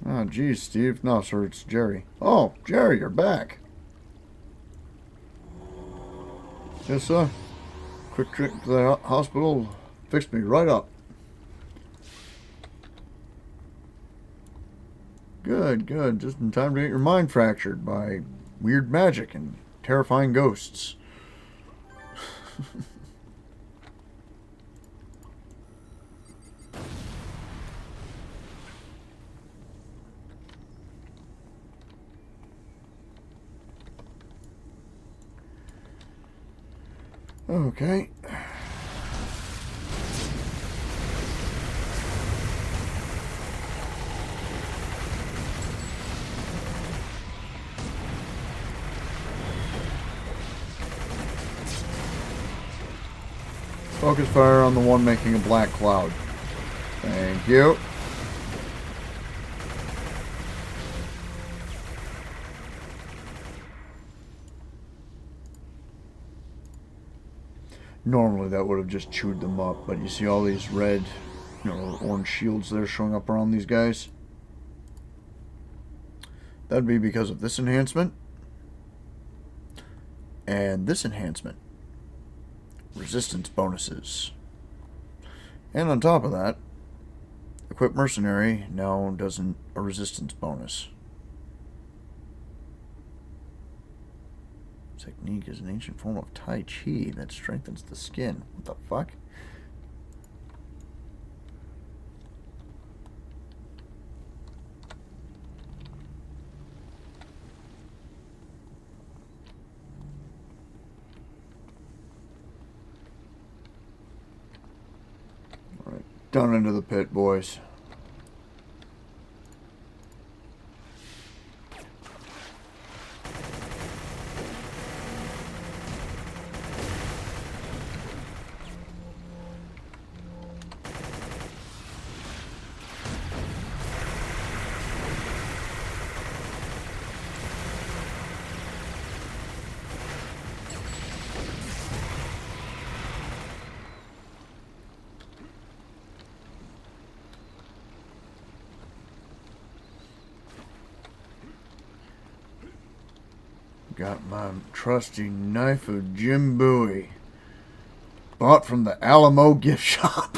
Oh, geez, Steve. No, sir, it's Jerry. Oh, Jerry, you're back. Yes, quick trip to the hospital fixed me right up. Good, good. Just in time to get your mind fractured by weird magic and terrifying ghosts. Okay. Focus fire on the one making a black cloud. Thank you. Normally that would have just chewed them up, but you see all these red, orange shields there showing up around these guys? That'd be because of this enhancement and this enhancement. Resistance bonuses. And on top of that, equip Mercenary now does a resistance bonus. Technique is an ancient form of Tai Chi that strengthens the skin. What the fuck? Alright, down into the pit, boys. Got my trusty knife of Jim Bowie. Bought from the Alamo gift shop.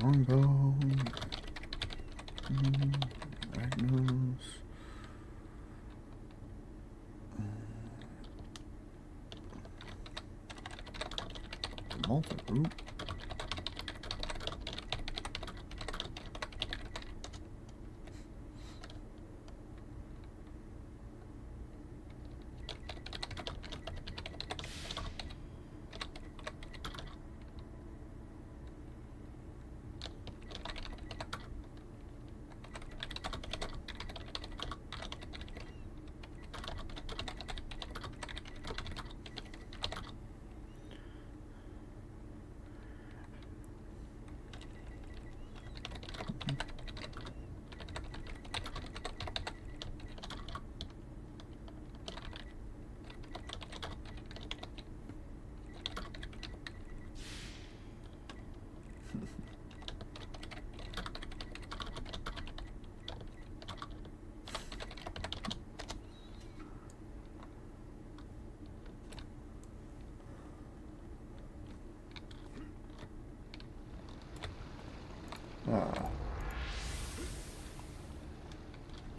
Longbow. Magnus. Multi-group.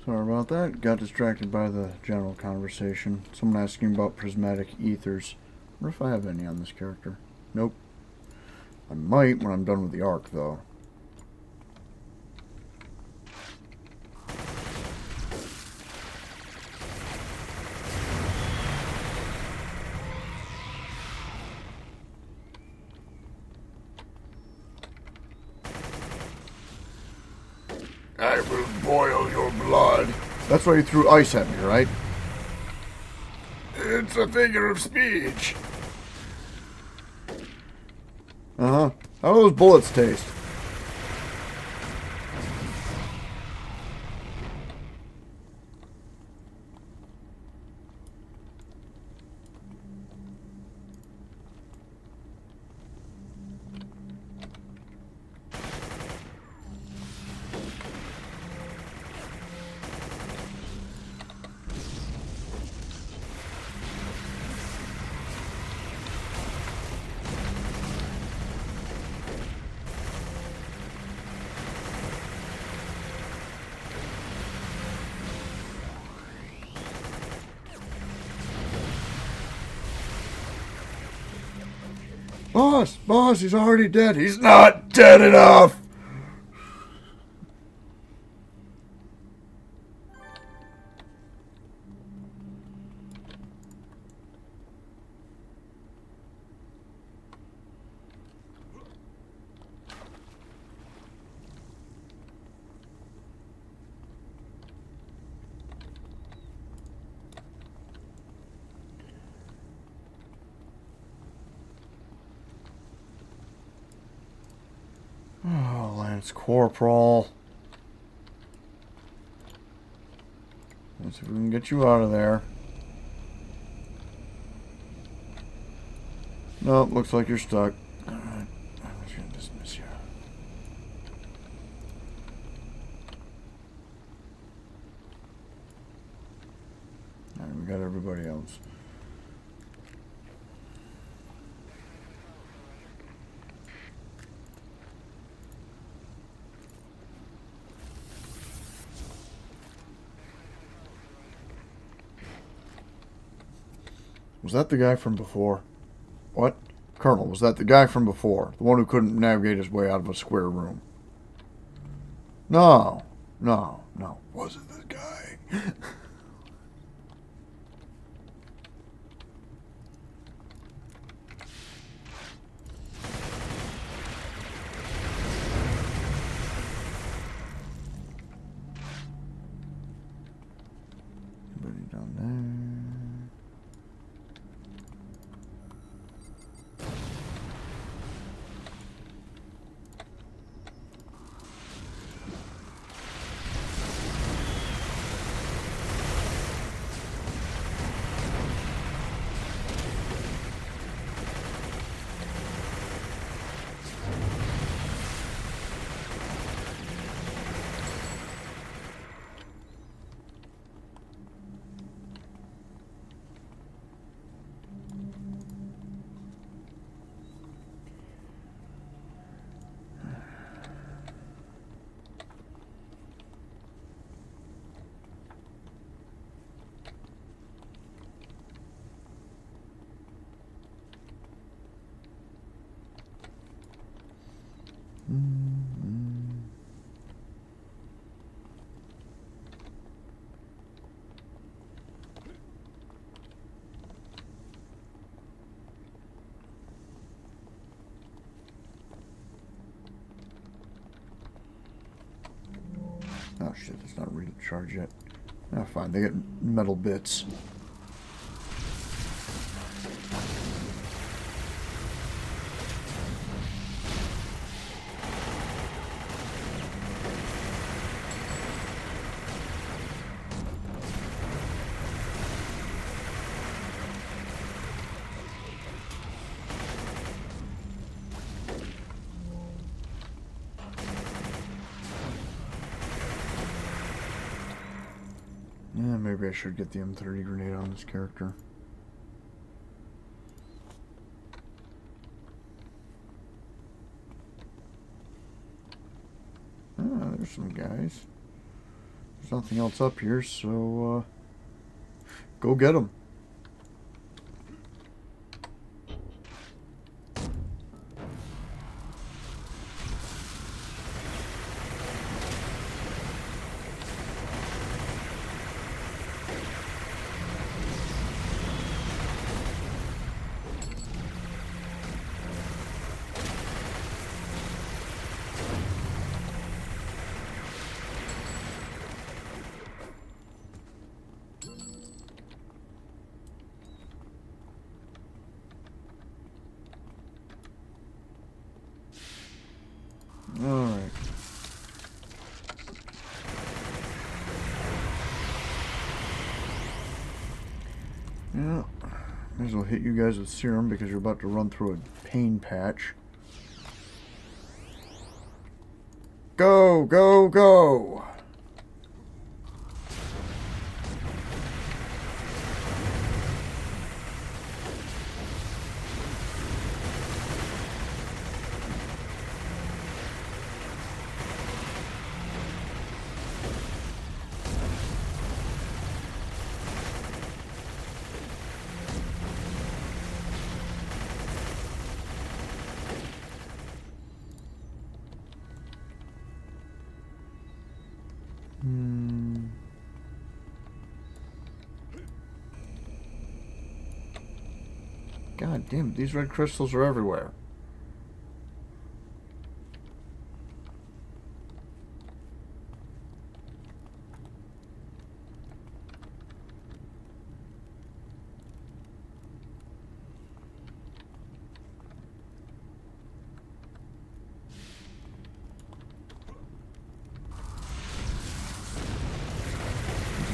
Sorry about that. Got distracted by the general conversation. Someone asking about prismatic ethers. I wonder if I have any on this character. Nope. I might when I'm done with the arc, though. I will boil your blood. That's why you threw ice at me, right? It's a figure of speech. Uh-huh. How do those bullets taste? Boss, he's already dead. He's not dead enough. Oh, Lance Corporal. Let's see if we can get you out of there. Nope, looks like you're stuck. Alright, I'm just gonna dismiss you. Alright, we got everybody else. Was that the guy from before? What? Colonel, was that the guy from before? The one who couldn't navigate his way out of a square room? No. Was it the guy? Anybody down there? Oh shit, it's not recharged yet. Ah, fine, they get metal bits. Yeah, maybe I should get the M30 grenade on this character. Ah, there's some guys. There's nothing else up here, so go get them. Alright. Yeah, may as well hit you guys with serum because you're about to run through a pain patch. Go, go, go! God damn, these red crystals are everywhere.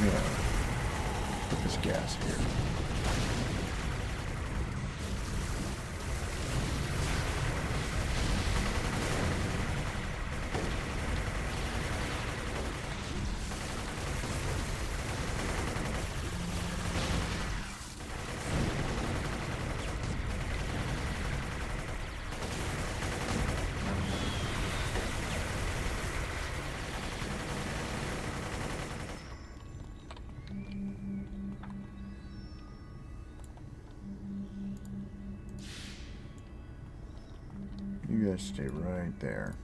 Yeah. Put this gas here. You guys stay right there.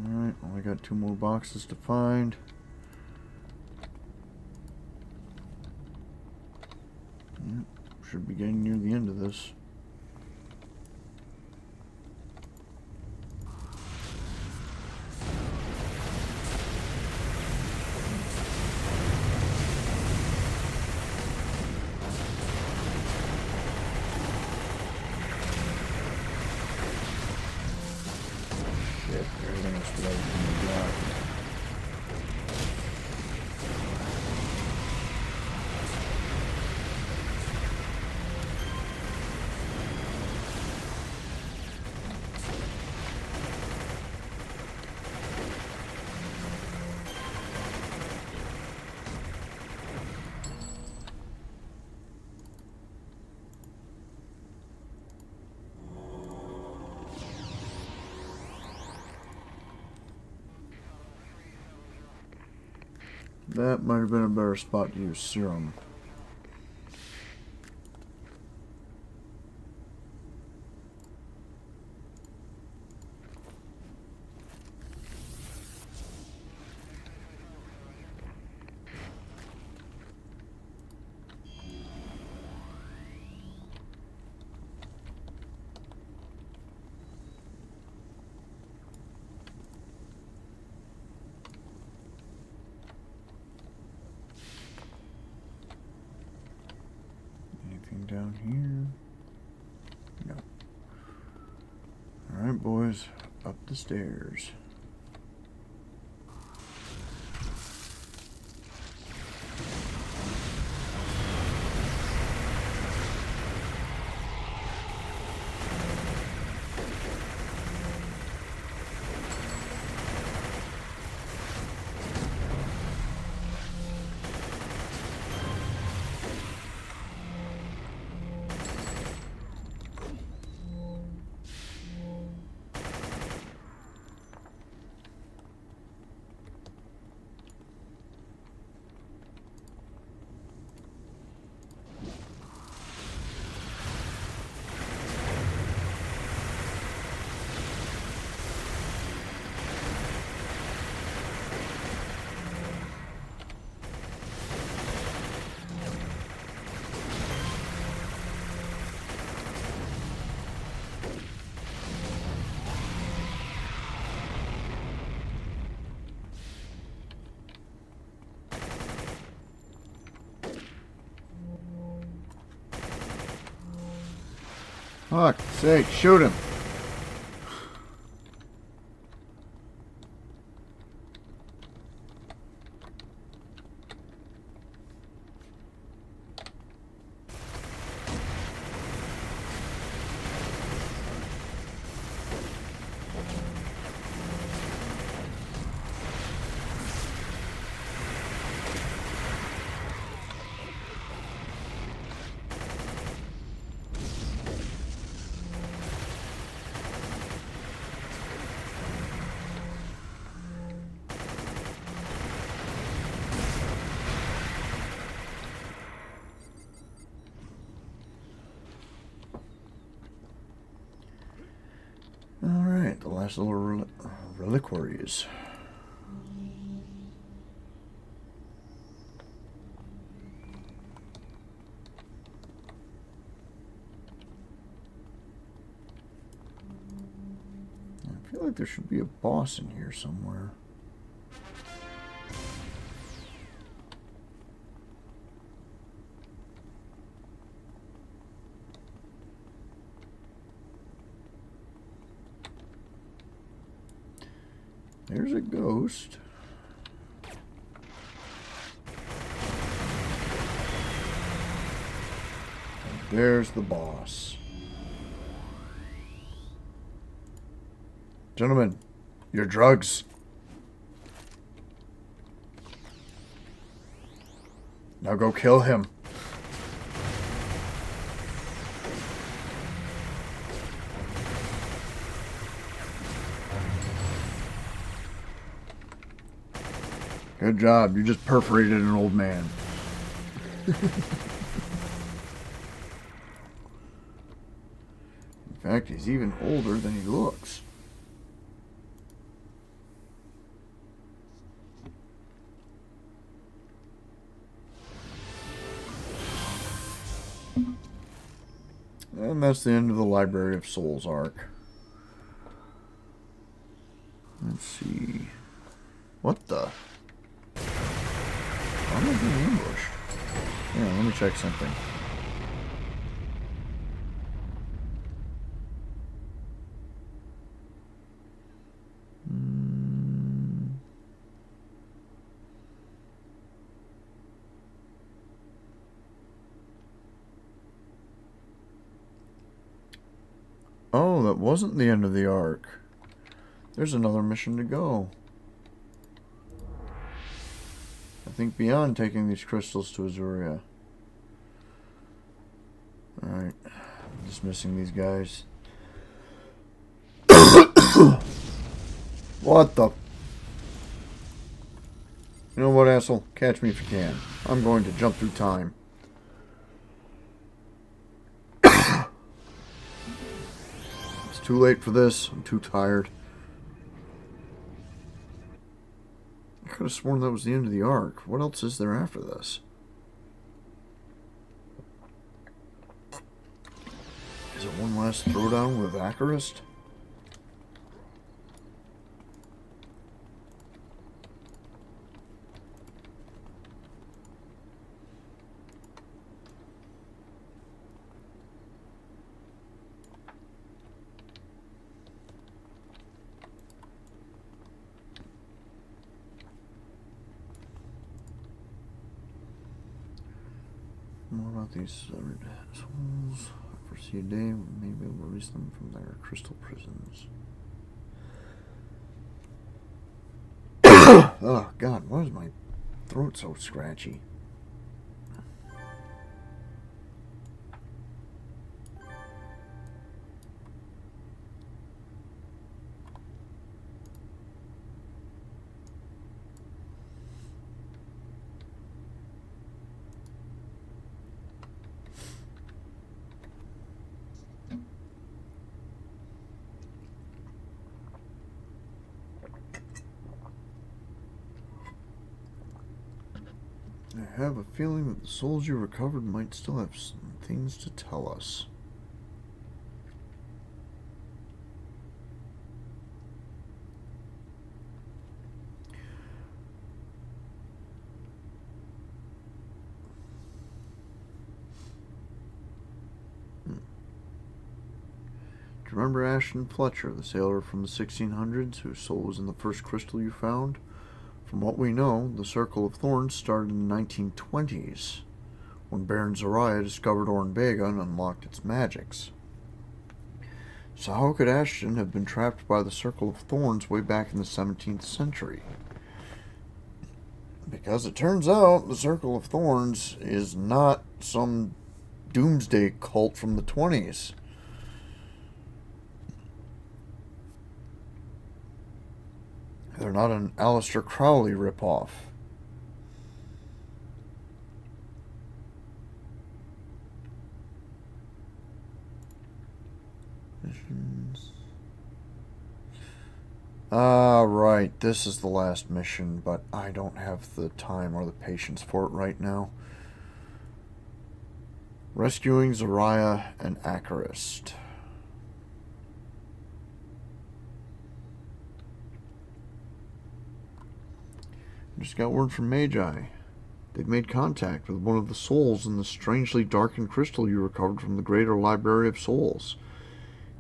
Alright, only got 2 more boxes to find. Yep, should be getting near the end of this. Everything exploded in the block. That might have been a better spot to use serum. Alright, boys. Up the stairs. Fuck's sake, shoot him! Alright, the last little reliquaries. I feel like there should be a boss in here somewhere. There's a ghost. And there's the boss. Gentlemen, your drugs. Now go kill him. Good job. You just perforated an old man. In fact, he's even older than he looks. And that's the end of the Library of Souls arc. Let's see. What the? I'm not being ambushed. Yeah, let me check something. Oh, that wasn't the end of the arc. There's another mission to go. I think beyond taking these crystals to Azuria. Alright. I'm just missing these guys. What the? You know what, asshole? Catch me if you can. I'm going to jump through time. It's too late for this. I'm too tired. I could have sworn that was the end of the arc. What else is there after this? Is it one last throwdown with Acarist? More about these souls. I foresee a day when we may be able to release them from their crystal prisons. Oh, God, why is my throat so scratchy? I have a feeling that the souls you recovered might still have some things to tell us. Do you remember Ashton Fletcher, the sailor from the 1600s, whose soul was in the first crystal you found? From what we know, the Circle of Thorns started in the 1920s, when Baron Zariah discovered Ornvega and unlocked its magics. So how could Ashton have been trapped by the Circle of Thorns way back in the 17th century? Because it turns out the Circle of Thorns is not some doomsday cult from the 20s. They're not an Aleister Crowley ripoff. Missions. Right. This is the last mission, but I don't have the time or the patience for it right now. Rescuing Zariah and Acarist. Just got word from Magi. They've made contact with one of the souls in the strangely darkened crystal you recovered from the Greater Library of Souls.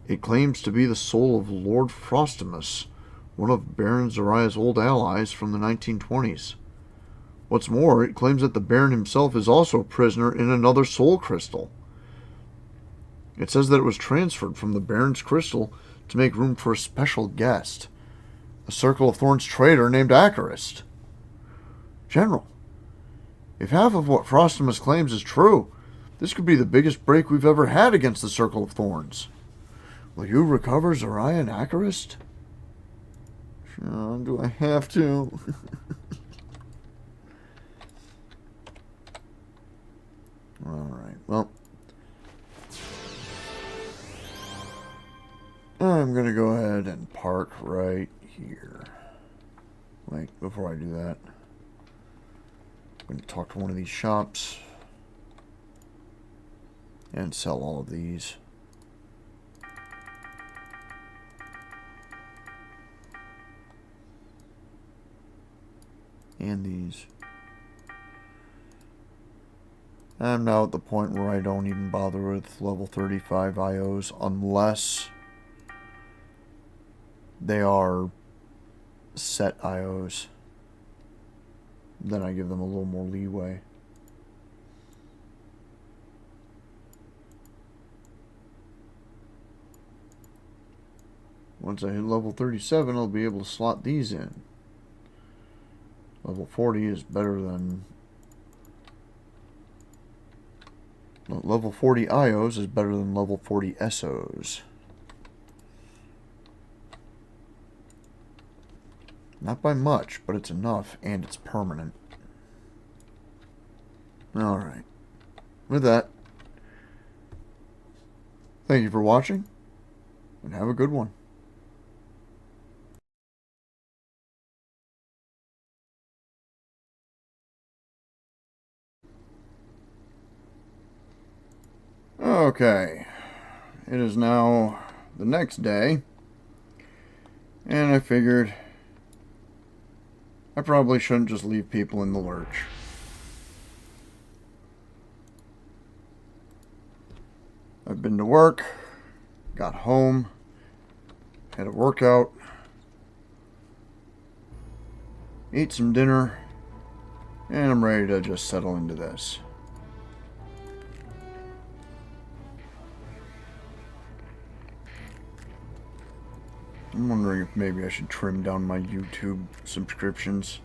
It claims to be the soul of Lord Frostimus, one of Baron Zariah's old allies from the 1920s. What's more, it claims that the Baron himself is also a prisoner in another soul crystal. It says that it was transferred from the Baron's crystal to make room for a special guest, a Circle of Thorns traitor named Acarist. General, if half of what Frostimus claims is true, this could be the biggest break we've ever had against the Circle of Thorns. Will you recover Zariah and Acarist? Do I have to? Alright, well. I'm going to go ahead and park right here. Wait, before I do that, I'm going to talk to one of these shops and sell all of these. And these. I'm now at the point where I don't even bother with level 35 IOs unless they are set IOs. Then I give them a little more leeway. Once I hit level 37, I'll be able to slot these in. Level 40 is better than... Level 40 IOs is better than level 40 SOs. Not by much, but it's enough, and it's permanent. Alright. With that, thank you for watching, and have a good one. Okay. It is now the next day, and I figured I probably shouldn't just leave people in the lurch. I've been to work, got home, had a workout, ate some dinner, and I'm ready to just settle into this. I'm wondering if maybe I should trim down my YouTube subscriptions.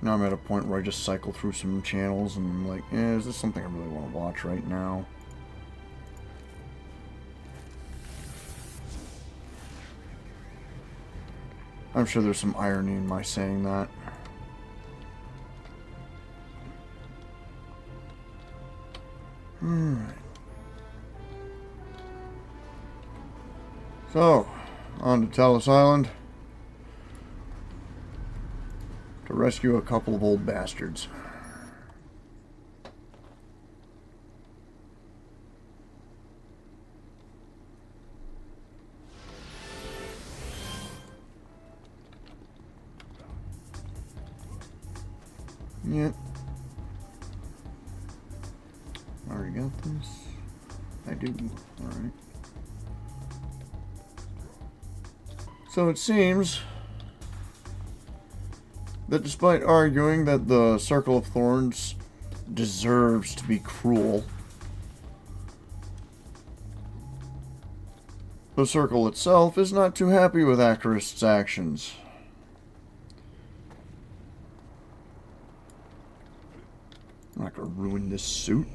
Now I'm at a point where I just cycle through some channels and I'm like, is this something I really want to watch right now? I'm sure there's some irony in my saying that. Alright. So, on to Talos Island to rescue a couple of old bastards. Yep. Already got this. I do. Alright. So it seems that despite arguing that the Circle of Thorns deserves to be cruel, the Circle itself is not too happy with Acarist's actions. I'm not going to ruin this suit.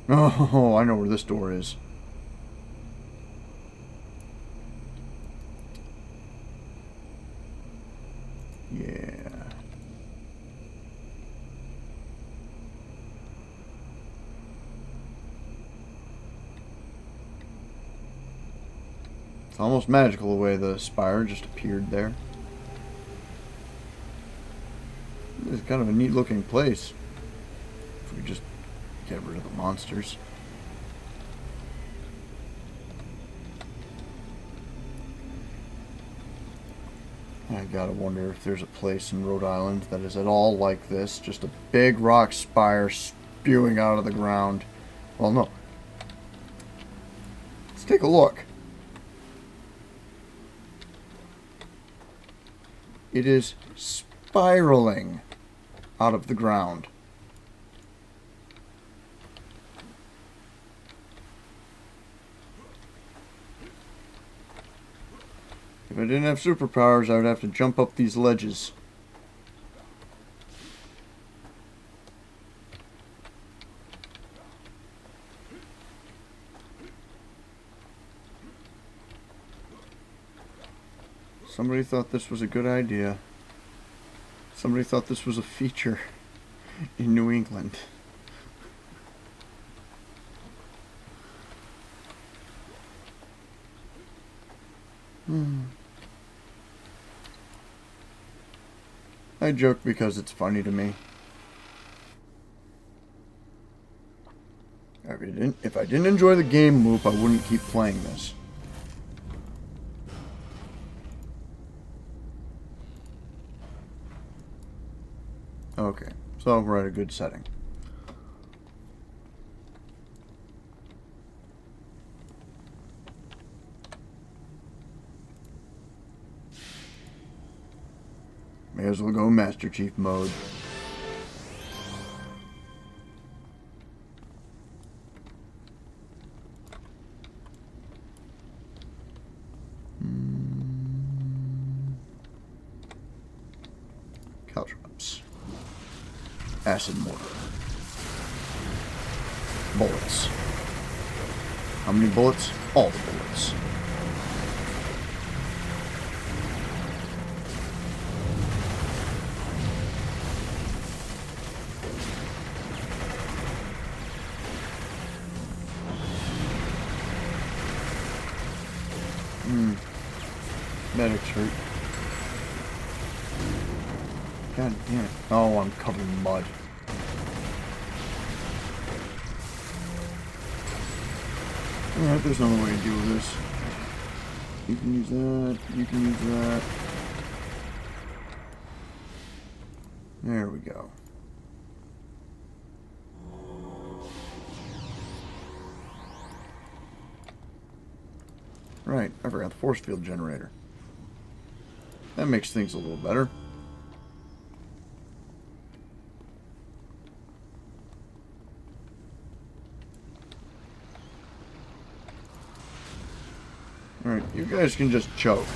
Oh, I know where this door is. Yeah. It's almost magical the way the spire just appeared there. It's kind of a neat looking place. If we just get rid of the monsters. I gotta wonder if there's a place in Rhode Island that is at all like this. Just a big rock spire spewing out of the ground. Well, no. Let's take a look. It is spiraling out of the ground. If I didn't have superpowers, I would have to jump up these ledges. Somebody thought this was a good idea. Somebody thought this was a feature in New England. I joke because it's funny to me. If I didn't enjoy the game loop, I wouldn't keep playing this. Okay, so we're at a good setting. May as well go Master Chief mode. Caltrops. Acid mortar. Bullets. How many bullets? All the bullets. Medic's hurt. God damn it. Oh, I'm covered in mud. Alright, there's another way to deal with this. You can use that. You can use that. There we go. Right, I forgot the force field generator. That makes things a little better. Alright, you guys can just choke.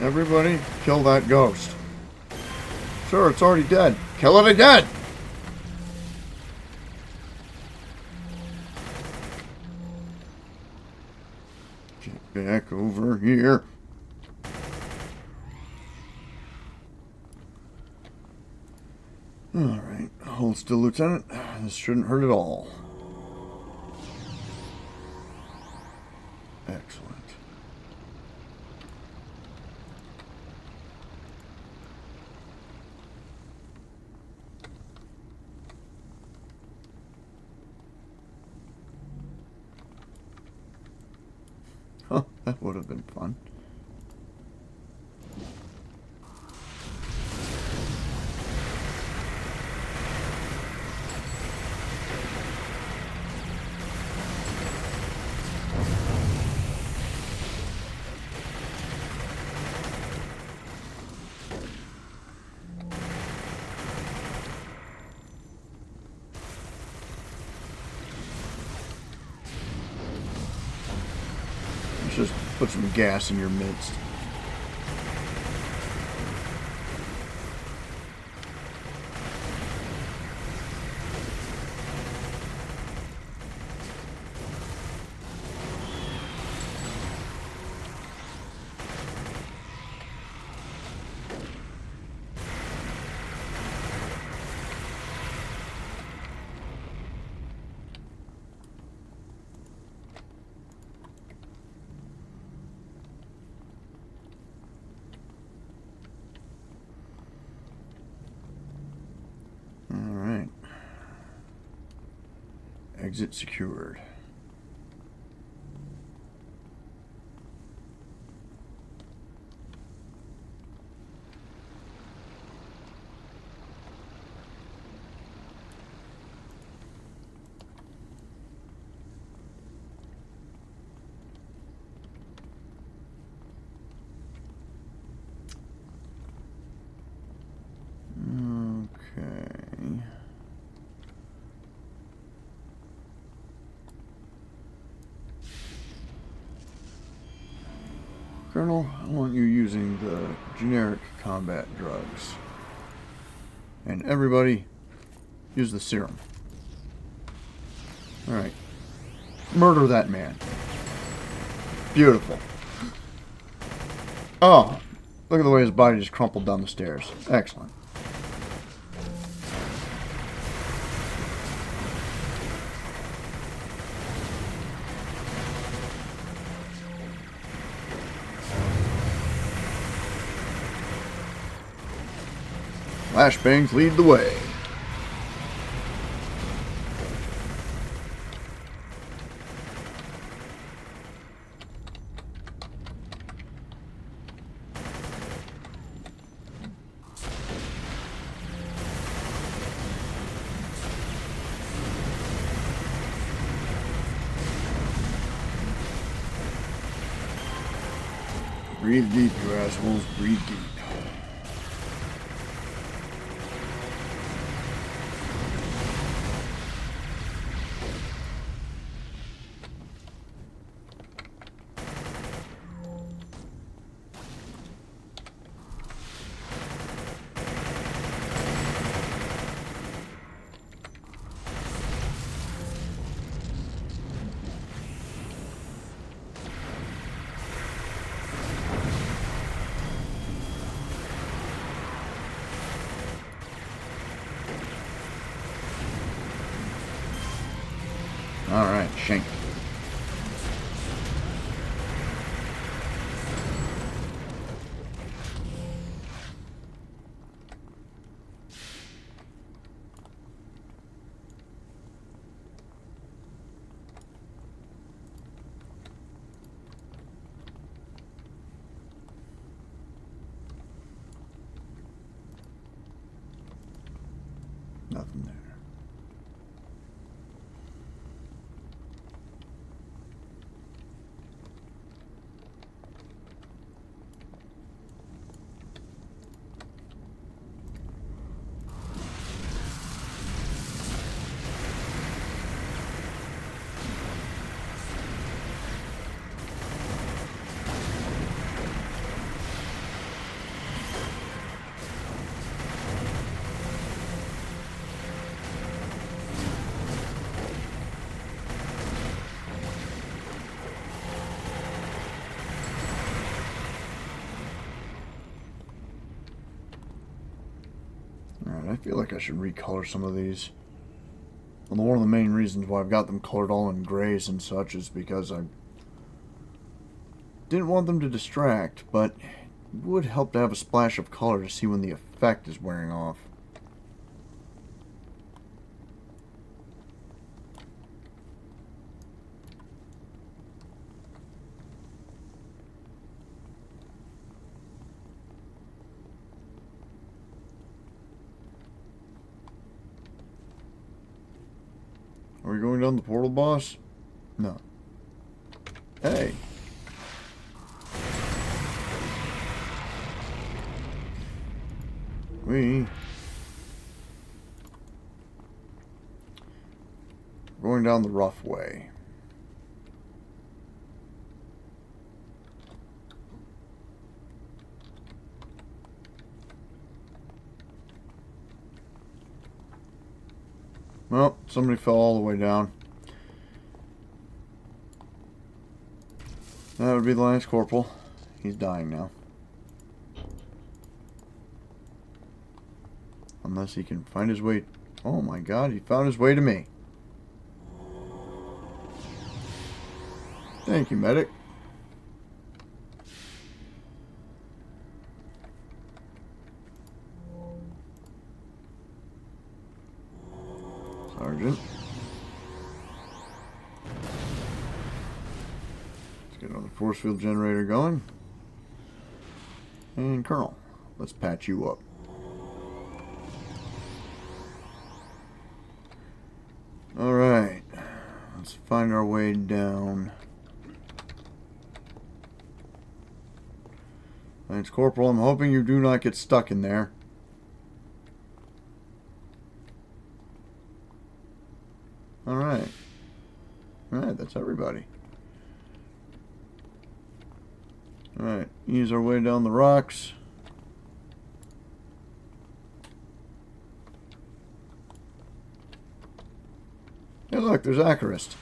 Everybody, kill that ghost. Sure, it's already dead. Kill it again! Get back over here. Alright, hold still, Lieutenant. This shouldn't hurt at all. Excellent. Huh, that would have been fun. Just put some gas in your midst. Alright. Exit secured. Okay. Colonel, I want you using the generic combat drugs. And everybody, use the serum. Alright. Murder that man. Beautiful. Oh, look at the way his body just crumpled down the stairs. Excellent. Flashbangs lead the way. Breathe deep, you assholes. Breathe deep. Nothing there. I feel like I should recolor some of these. Well, one of the main reasons why I've got them colored all in grays and such is because I didn't want them to distract, but it would help to have a splash of color to see when the effect is wearing off. Are we going down the portal, boss? No. Hey. We're going down the rough way. Well, somebody fell all the way down. That would be the Lance Corporal. He's dying now. Unless he can find his way... Oh my god, he found his way to me. Thank you, medic. Sergeant. Let's get another force field generator going. And Colonel, let's patch you up. Alright. Let's find our way down. Lance Corporal, I'm hoping you do not get stuck in there. Alright. Alright, that's everybody. Alright, ease our way down the rocks. Hey look, there's Acarist.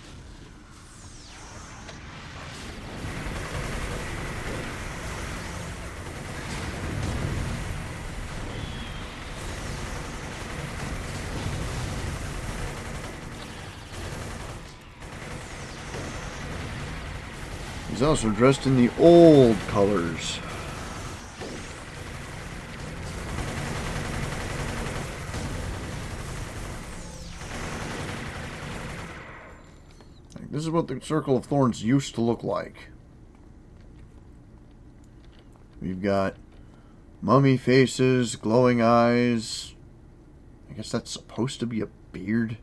He's also dressed in the old colors. This is what the Circle of Thorns used to look like. We've got mummy faces, glowing eyes. I guess that's supposed to be a beard.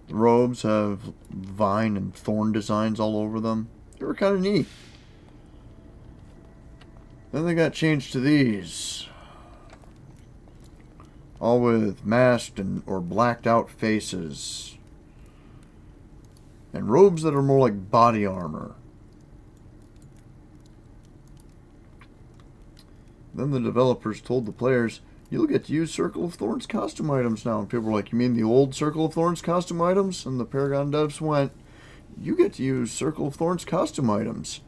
The robes have vine and thorn designs all over them. They were kind of neat. Then they got changed to these. All with masked or blacked out faces. And robes that are more like body armor. Then the developers told the players, you'll get to use Circle of Thorns costume items now. And people were like, you mean the old Circle of Thorns costume items? And the Paragon devs went, you get to use Circle of Thorns costume items.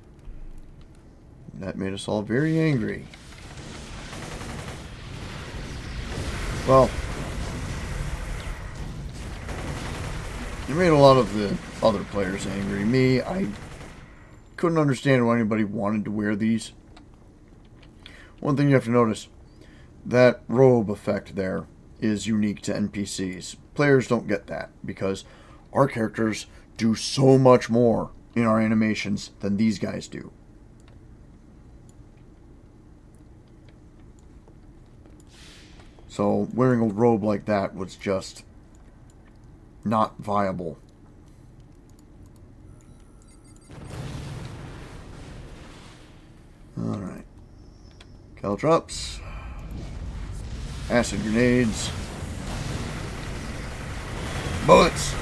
And that made us all very angry. Well, it made a lot of the other players angry. Me, I couldn't understand why anybody wanted to wear these. One thing you have to notice, that robe effect there is unique to NPCs. Players don't get that because our characters do so much more in our animations than these guys do. So wearing a robe like that was just not viable. Alright. Caltrops. Acid grenades. Bullets!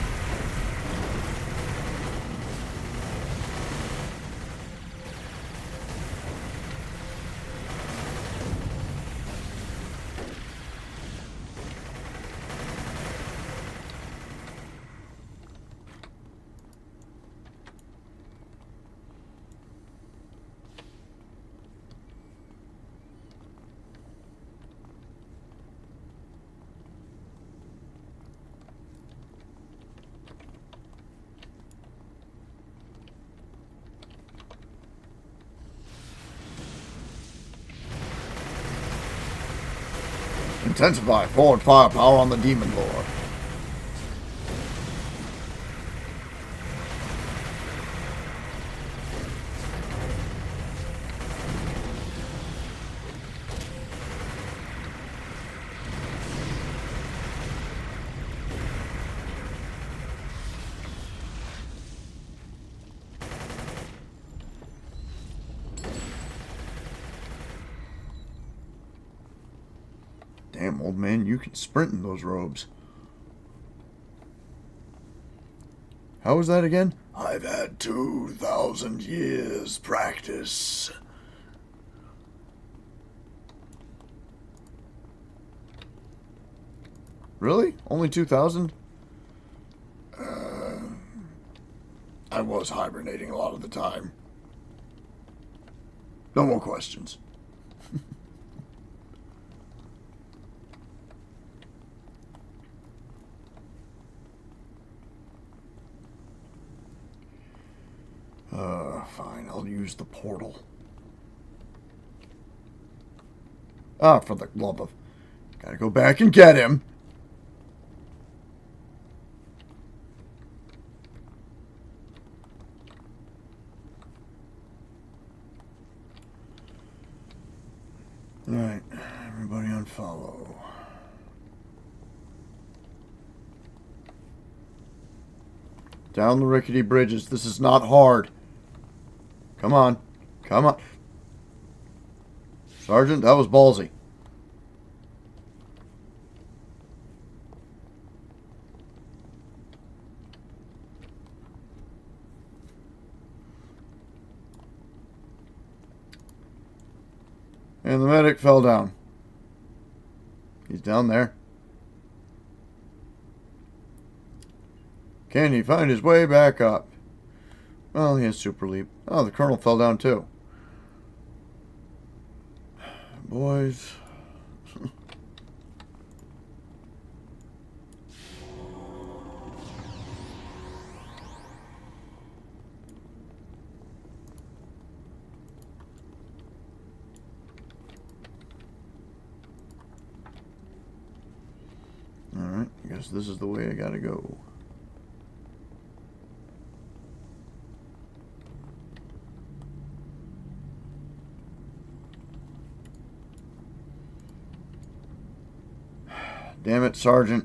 Intensify forward firepower on the demon lord. Damn, old man, you can sprint in those robes. How was that again? I've had 2,000 years practice. Really? Only 2,000? I was hibernating a lot of the time. No more questions. Fine, I'll use the portal. Ah, for the love of... Gotta go back and get him. Alright, everybody unfollow. Down the rickety bridges. This is not hard. Come on. Come on. Sergeant, that was ballsy. And the medic fell down. He's down there. Can he find his way back up? Well, he has super leap. Oh, the colonel fell down too. Boys. Alright, I guess this is the way I gotta go. Damn it, Sergeant.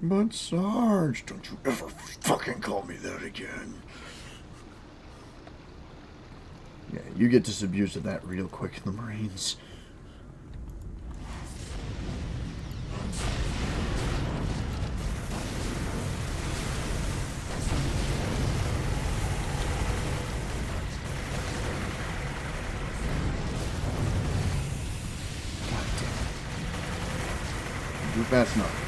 But Sarge, don't you ever fucking call me that again. Yeah, you get disabused of that real quick in the Marines. God damn it. Do fast enough.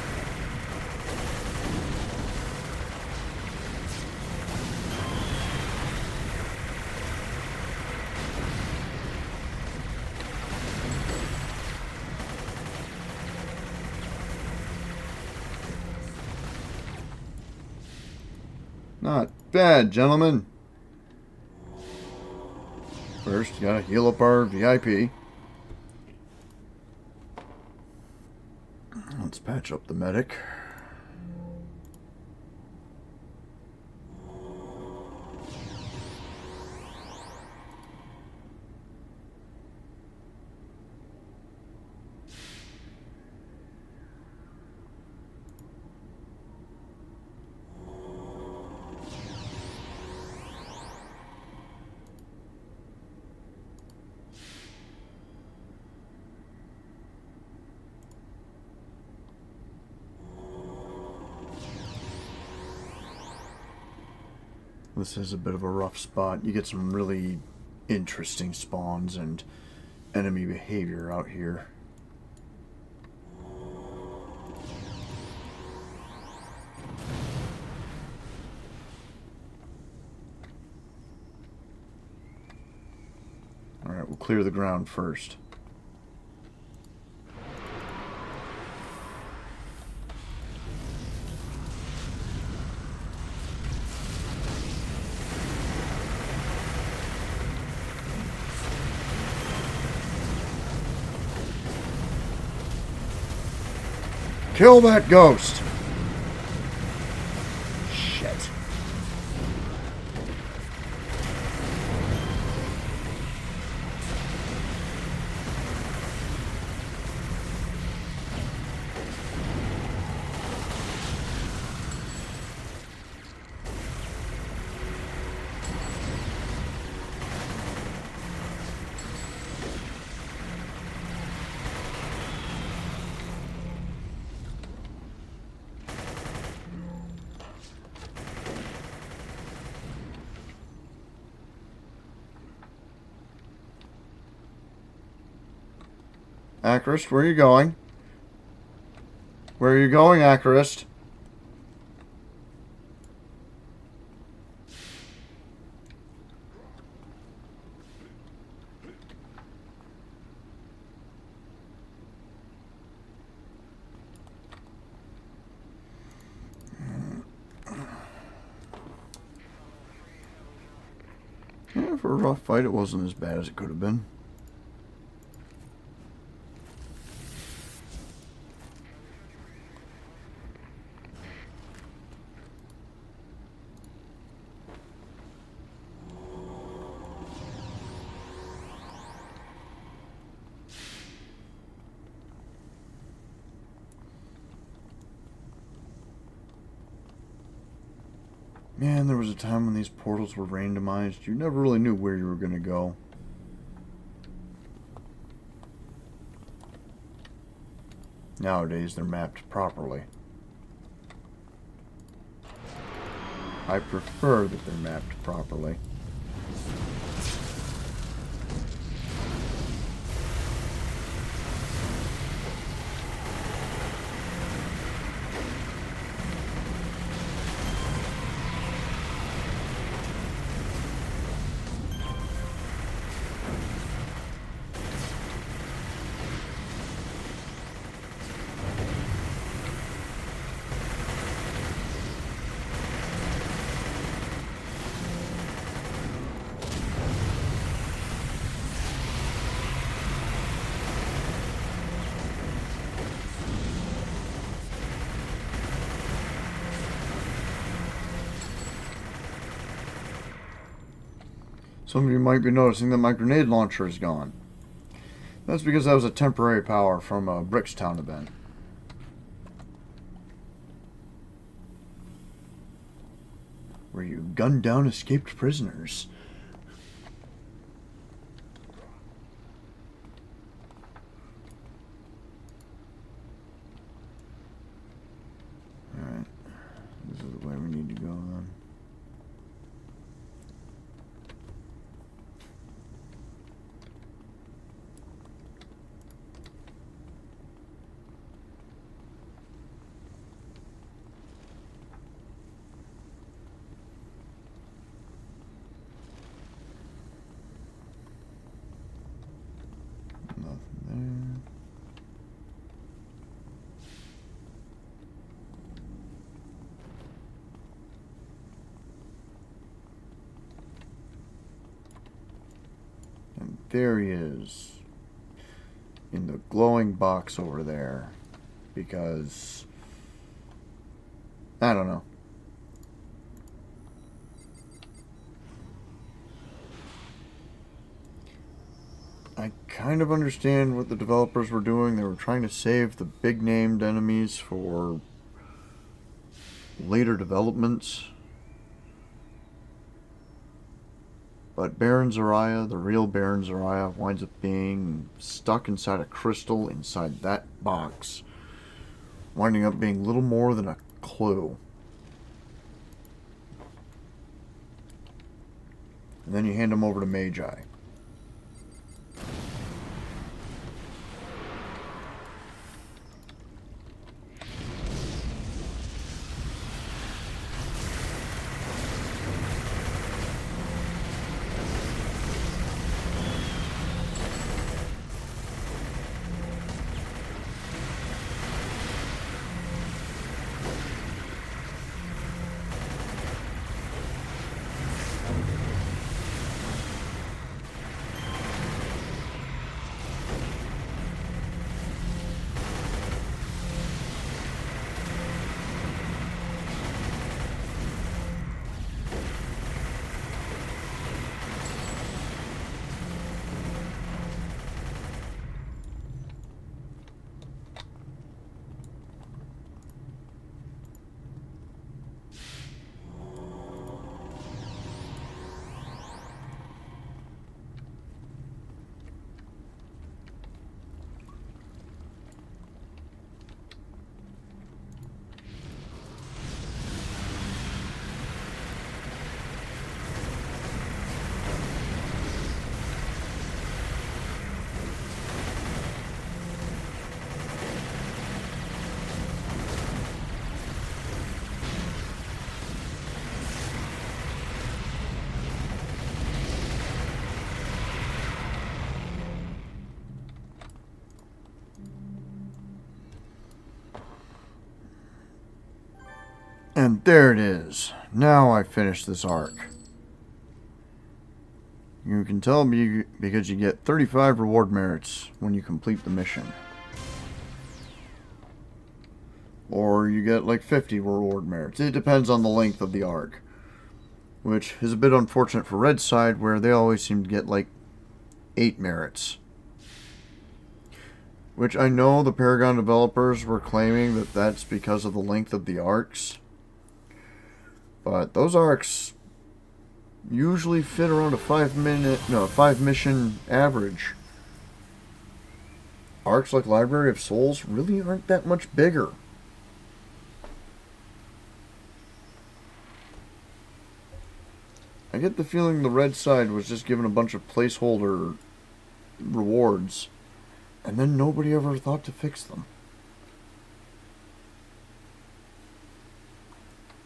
Not bad, gentlemen. First, gotta heal up our VIP. Let's patch up the medic. This is a bit of a rough spot. You get some really interesting spawns and enemy behavior out here. Alright, we'll clear the ground first. Kill that ghost! Shit. Acarist, where are you going? Where are you going, Acarist? Yeah, for a rough fight, it wasn't as bad as it could have been. Man, there was a time when these portals were randomized. You never really knew where you were going to go. Nowadays, they're mapped properly. I prefer that they're mapped properly. Some of you might be noticing that my grenade launcher is gone. That's because that was a temporary power from a Brickstown event. Where you gunned down escaped prisoners. Alright. This is the way we need to go then. There he is. In the glowing box over there. Because... I don't know. I kind of understand what the developers were doing. They were trying to save the big named enemies for later developments. But Baron Zariah, the real Baron Zariah, winds up being stuck inside a crystal inside that box. Winding up being little more than a clue. And then you hand him over to Magi. And there it is. Now I finished this arc. You can tell me because you get 35 reward merits when you complete the mission. Or you get like 50 reward merits. It depends on the length of the arc. Which is a bit unfortunate for Red's side, where they always seem to get like 8 merits. Which I know the Paragon developers were claiming that that's because of the length of the arcs. But those arcs usually fit around a 5 mission average. Arcs like Library of Souls really aren't that much bigger. I get the feeling the red side was just given a bunch of placeholder rewards, and then nobody ever thought to fix them.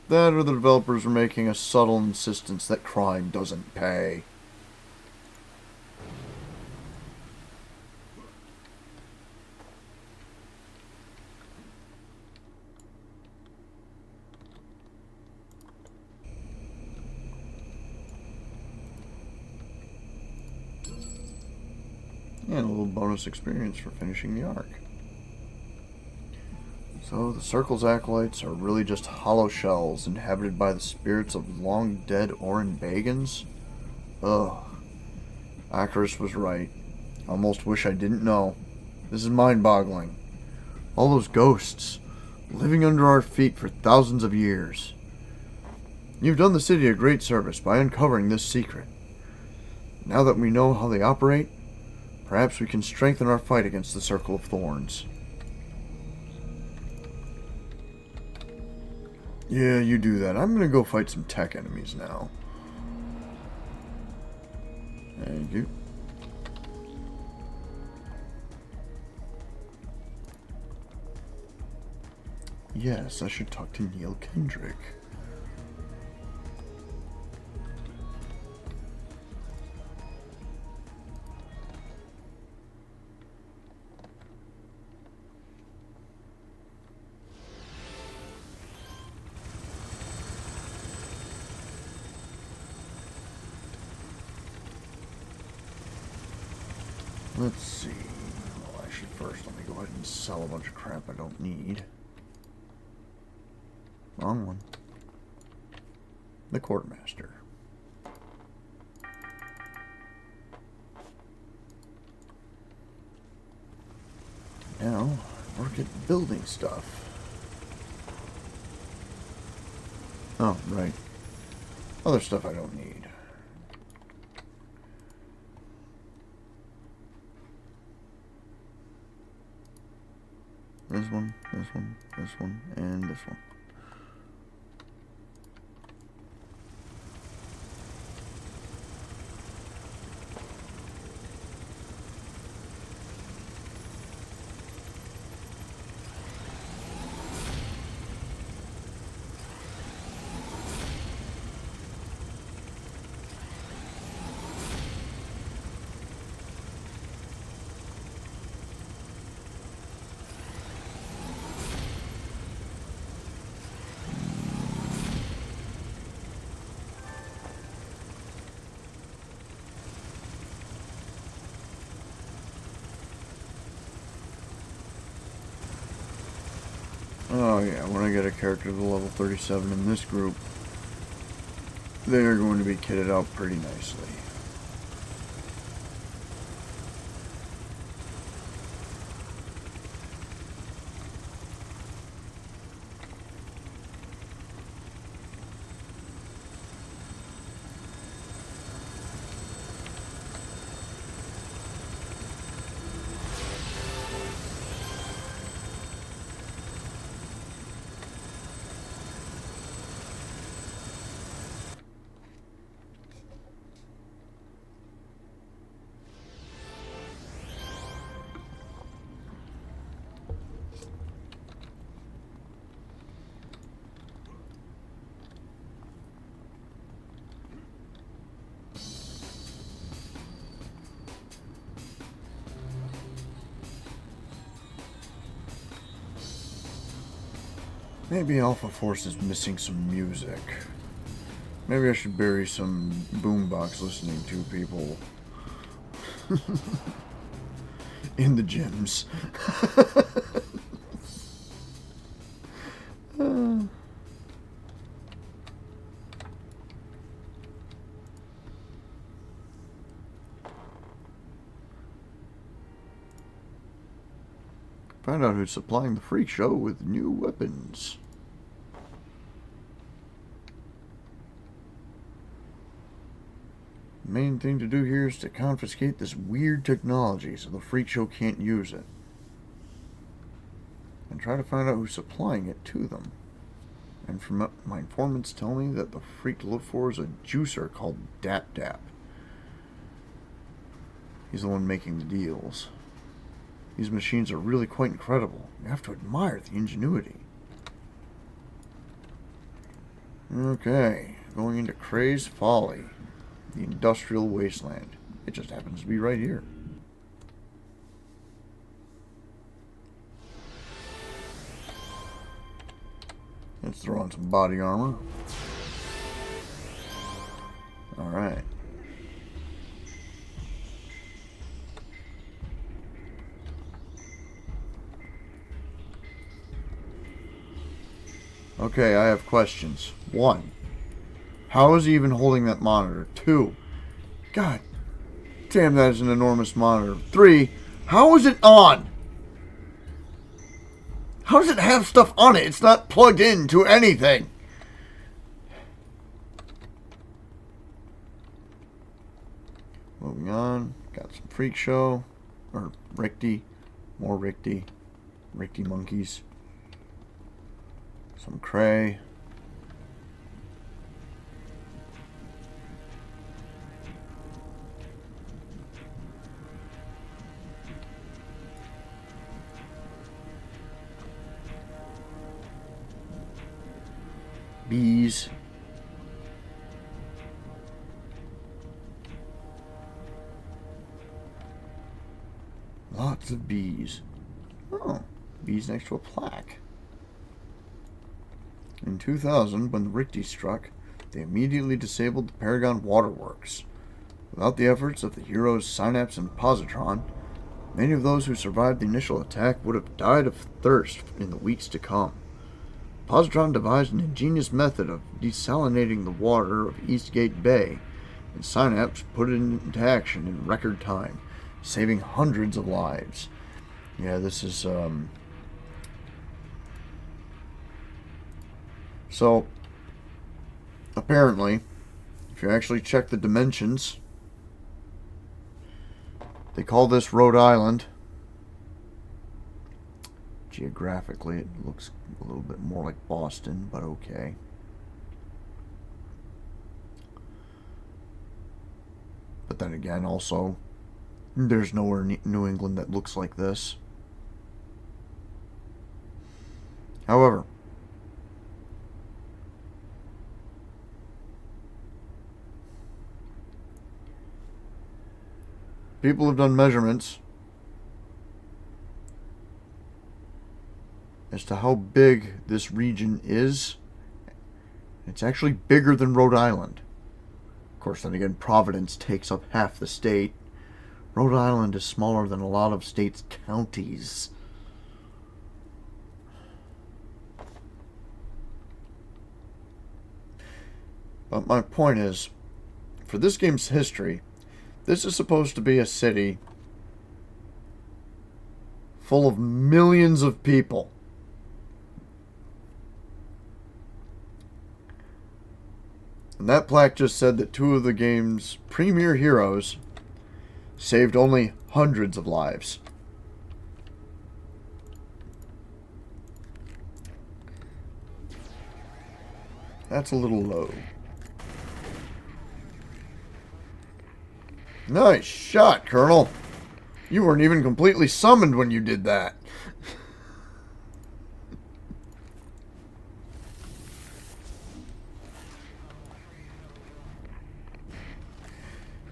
That or the developers were making a subtle insistence that crime doesn't pay. And a little bonus experience for finishing the arc. So, the Circle's acolytes are really just hollow shells inhabited by the spirits of long-dead Orin Bagans? Ugh. Icarus was right. I almost wish I didn't know. This is mind-boggling. All those ghosts, living under our feet for thousands of years. You've done the city a great service by uncovering this secret. Now that we know how they operate, perhaps we can strengthen our fight against the Circle of Thorns. Yeah, you do that. I'm gonna go fight some tech enemies now. Thank you. Yes, I should talk to Neil Kendrick. Let's see. Well, actually, first, let me go ahead and sell a bunch of crap I don't need. Wrong one. The Quartermaster. Now, work at building stuff. Oh, right. Other stuff I don't need. This one, this one, this one, and this one. Oh yeah, when I get a character to level 37 in this group, they are going to be kitted out pretty nicely. Maybe Alpha Force is missing some music. Maybe I should bury some boombox listening to people in the gyms. Find out who's supplying the freak show with new weapons. The main thing to do here is to confiscate this weird technology so the freak show can't use it. And try to find out who's supplying it to them. And from my informants tell me that the freak to look for is a juicer called Dap Dap. He's the one making the deals. These machines are really quite incredible. You have to admire the ingenuity. Okay, going into Crazed Folly, the industrial wasteland. It just happens to be right here. Let's throw on some body armor. Alright. Okay, I have questions. 1. How is he even holding that monitor? 2. God damn, that is an enormous monitor. 3. How is it on? How does it have stuff on it? It's not plugged into anything. Moving on. Got some freak show. Or Rickty. More Rickty. Rickty monkeys. Some cray. Bees. Lots of bees. Oh, bees next to a plaque. In 2000, when the Rickty struck, they immediately disabled the Paragon Waterworks. Without the efforts of the heroes Synapse and Positron, Many of those who survived the initial attack would have died of thirst in the weeks to come. Positron devised an ingenious method of desalinating the water of Eastgate Bay, and Synapse put it into action in record time, saving hundreds of lives. Yeah, this is, So, apparently, if you actually check the dimensions, they call this Rhode Island. Geographically, it looks a little bit more like Boston, but okay. But then again, also, there's nowhere in New England that looks like this. However, people have done measurements as to how big this region is. It's actually bigger than Rhode Island. Of course, then again, Providence takes up half the state. Rhode Island is smaller than a lot of states' counties. But my point is, for this game's history, this is supposed to be a city full of millions of people. And that plaque just said that two of the game's premier heroes saved only hundreds of lives. That's a little low. Nice shot, Colonel. You weren't even completely summoned when you did that.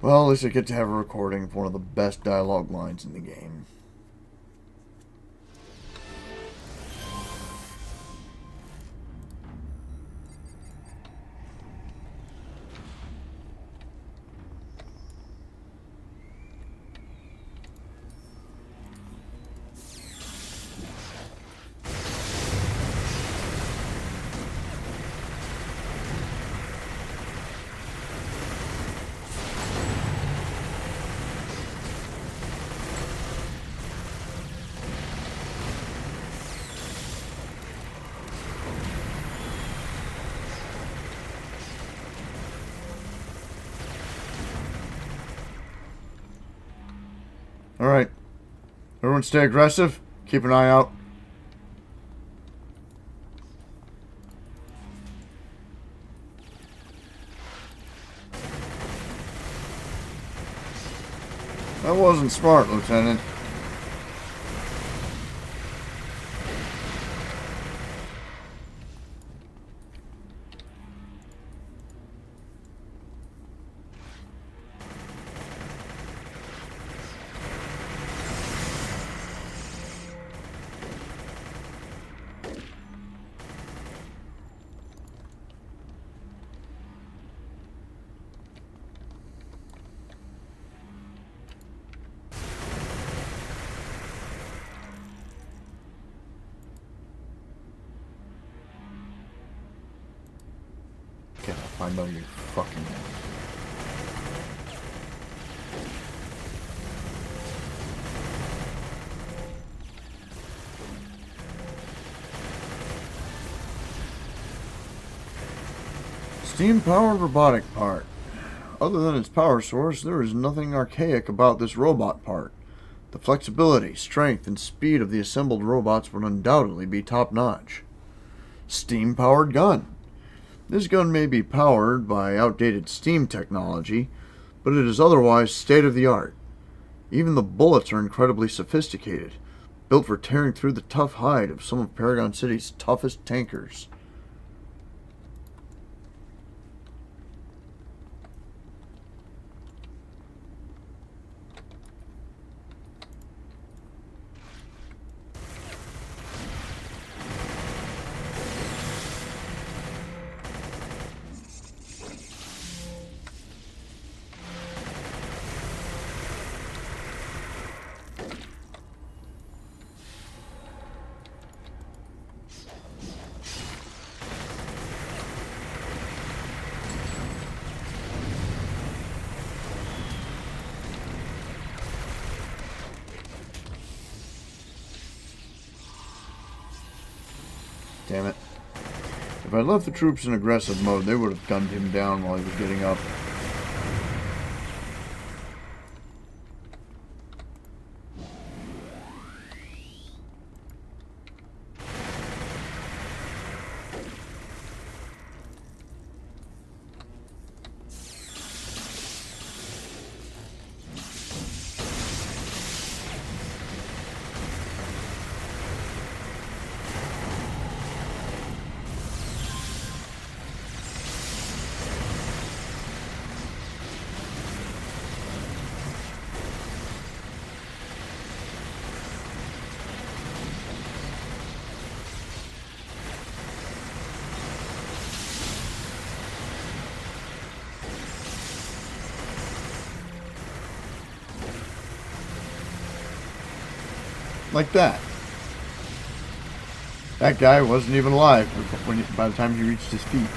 Well, at least I get to have a recording of one of the best dialogue lines in the game. Alright. Everyone stay aggressive. Keep an eye out. That wasn't smart, Lieutenant. I know you fucking know. Steam-powered robotic part. Other than its power source, there is nothing archaic about this robot part. The flexibility, strength, and speed of the assembled robots would undoubtedly be top-notch. Steam-powered gun. This gun may be powered by outdated steam technology, but it is otherwise state-of-the-art. Even the bullets are incredibly sophisticated, built for tearing through the tough hide of some of Paragon City's toughest tankers. Damn it. If I left the troops in aggressive mode, they would have gunned him down while he was getting up. Like that. That guy wasn't even alive by the time he reached his feet.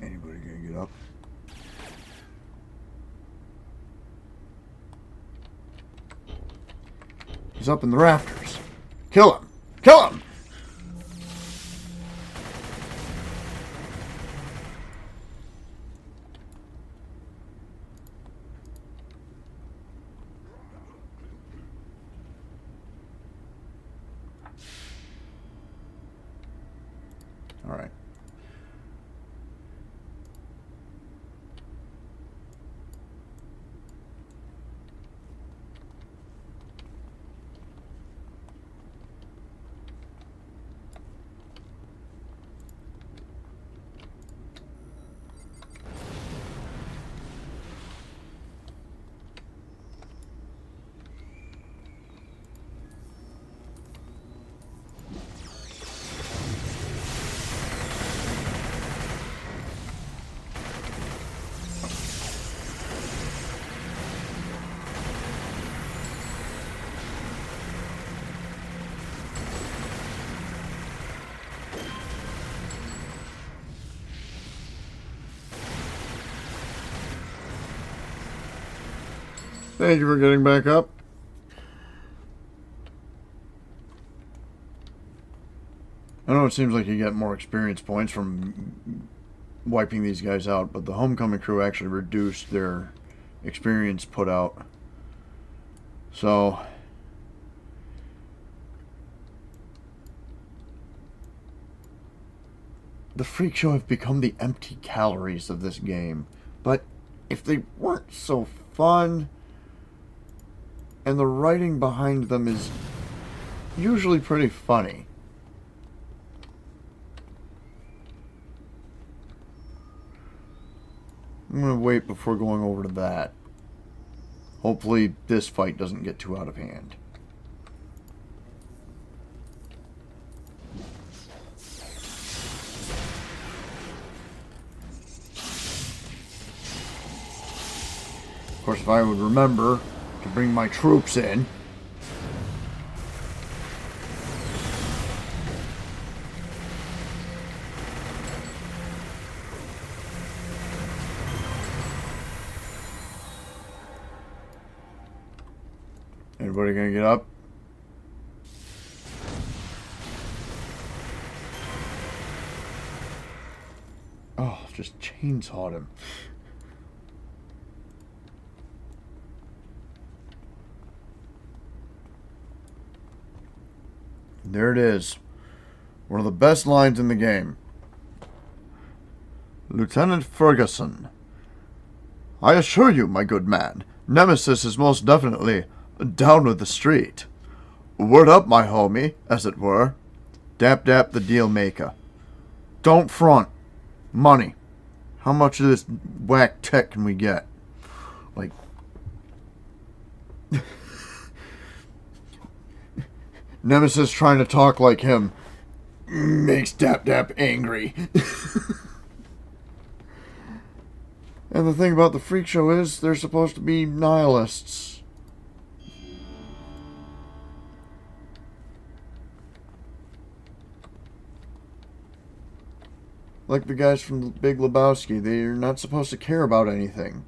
Anybody gonna get up? He's up in the rafters. Kill him! Kill him! All right. Thank you for getting back up. I know it seems like you get more experience points from wiping these guys out, but the homecoming crew actually reduced their experience put out. So the freak show have become the empty calories of this game. But if they weren't so fun, and the writing behind them is usually pretty funny. I'm going to wait before going over to that. Hopefully this fight doesn't get too out of hand. Of course, if I would remember to bring my troops in. Anybody gonna get up? Oh, just chainsawed him. There it is. One of the best lines in the game. Lieutenant Ferguson. I assure you, my good man, Nemesis is most definitely down with the street. Word up, my homie, as it were. Dap dap the deal maker. Don't front. Money. How much of this whack tech can we get? Like... Nemesis trying to talk like him makes Dap Dap angry. And the thing about the freak show is they're supposed to be nihilists. Like the guys from The Big Lebowski, they're not supposed to care about anything.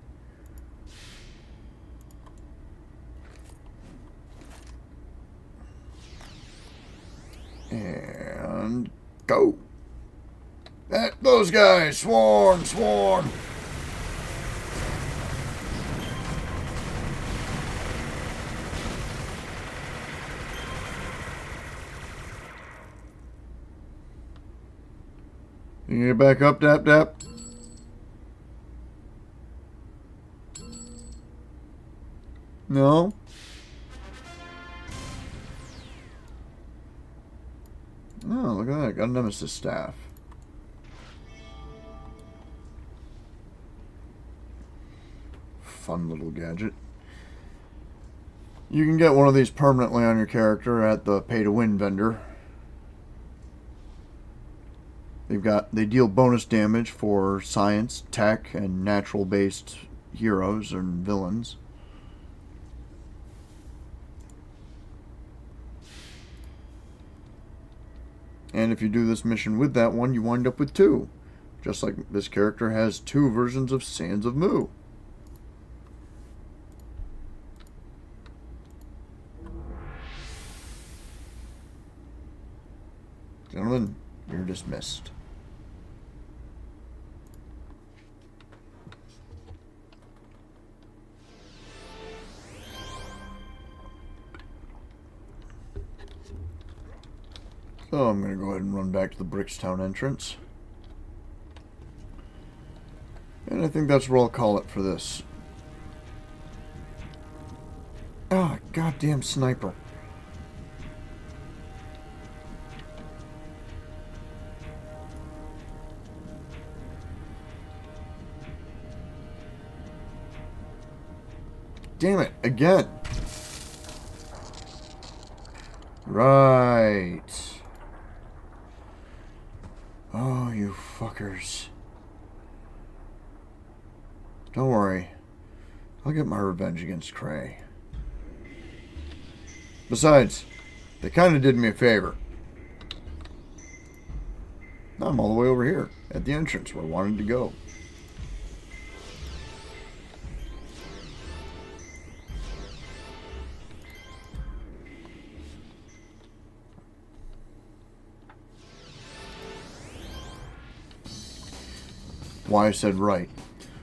And go. Those guys, swarm. You get back up, Dap Dap? No? Oh, look at that. Got a Nemesis staff. Fun little gadget. You can get one of these permanently on your character at the pay-to-win vendor. They deal bonus damage for science, tech, and natural-based heroes and villains. And if you do this mission with that one, you wind up with two. Just like this character has two versions of Sands of Mu. Gentlemen, you're dismissed. So I'm going to go ahead and run back to the Brickstown entrance. And I think that's where I'll call it for this. Ah, goddamn sniper. Damn it, again. Right. Oh, you fuckers. Don't worry. I'll get my revenge against Cray. Besides, they kind of did me a favor. Now I'm all the way over here, at the entrance where I wanted to go. Why I said right.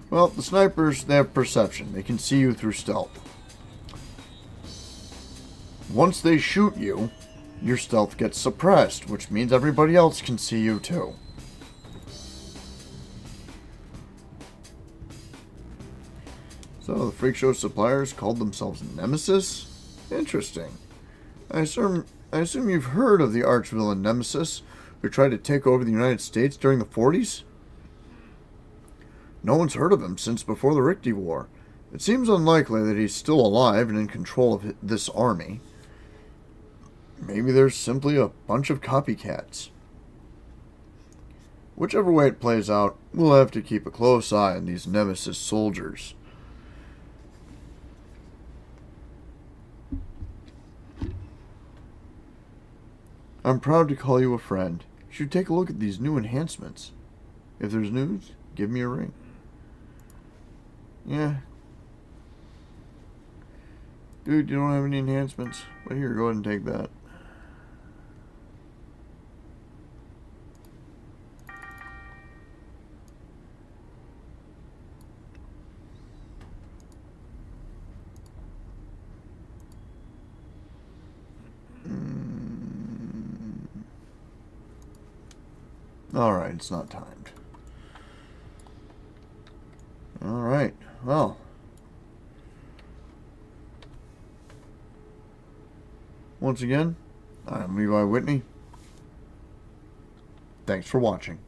Well, the snipers, they have perception. They can see you through stealth. Once they shoot you, your stealth gets suppressed, which means everybody else can see you too. So the freak show suppliers called themselves Nemesis? Interesting. I assume you've heard of the arch-villain Nemesis, who tried to take over the United States during the 40s? No one's heard of him since before the Richte War. It seems unlikely that he's still alive and in control of this army. Maybe there's simply a bunch of copycats. Whichever way it plays out, we'll have to keep a close eye on these Nemesis soldiers. I'm proud to call you a friend. You should take a look at these new enhancements. If there's news, give me a ring. Yeah. Dude, you don't have any enhancements. But here, go ahead and take that. Alright, it's not timed. Alright, well. Once again, I'm Levi Whitney. Thanks for watching.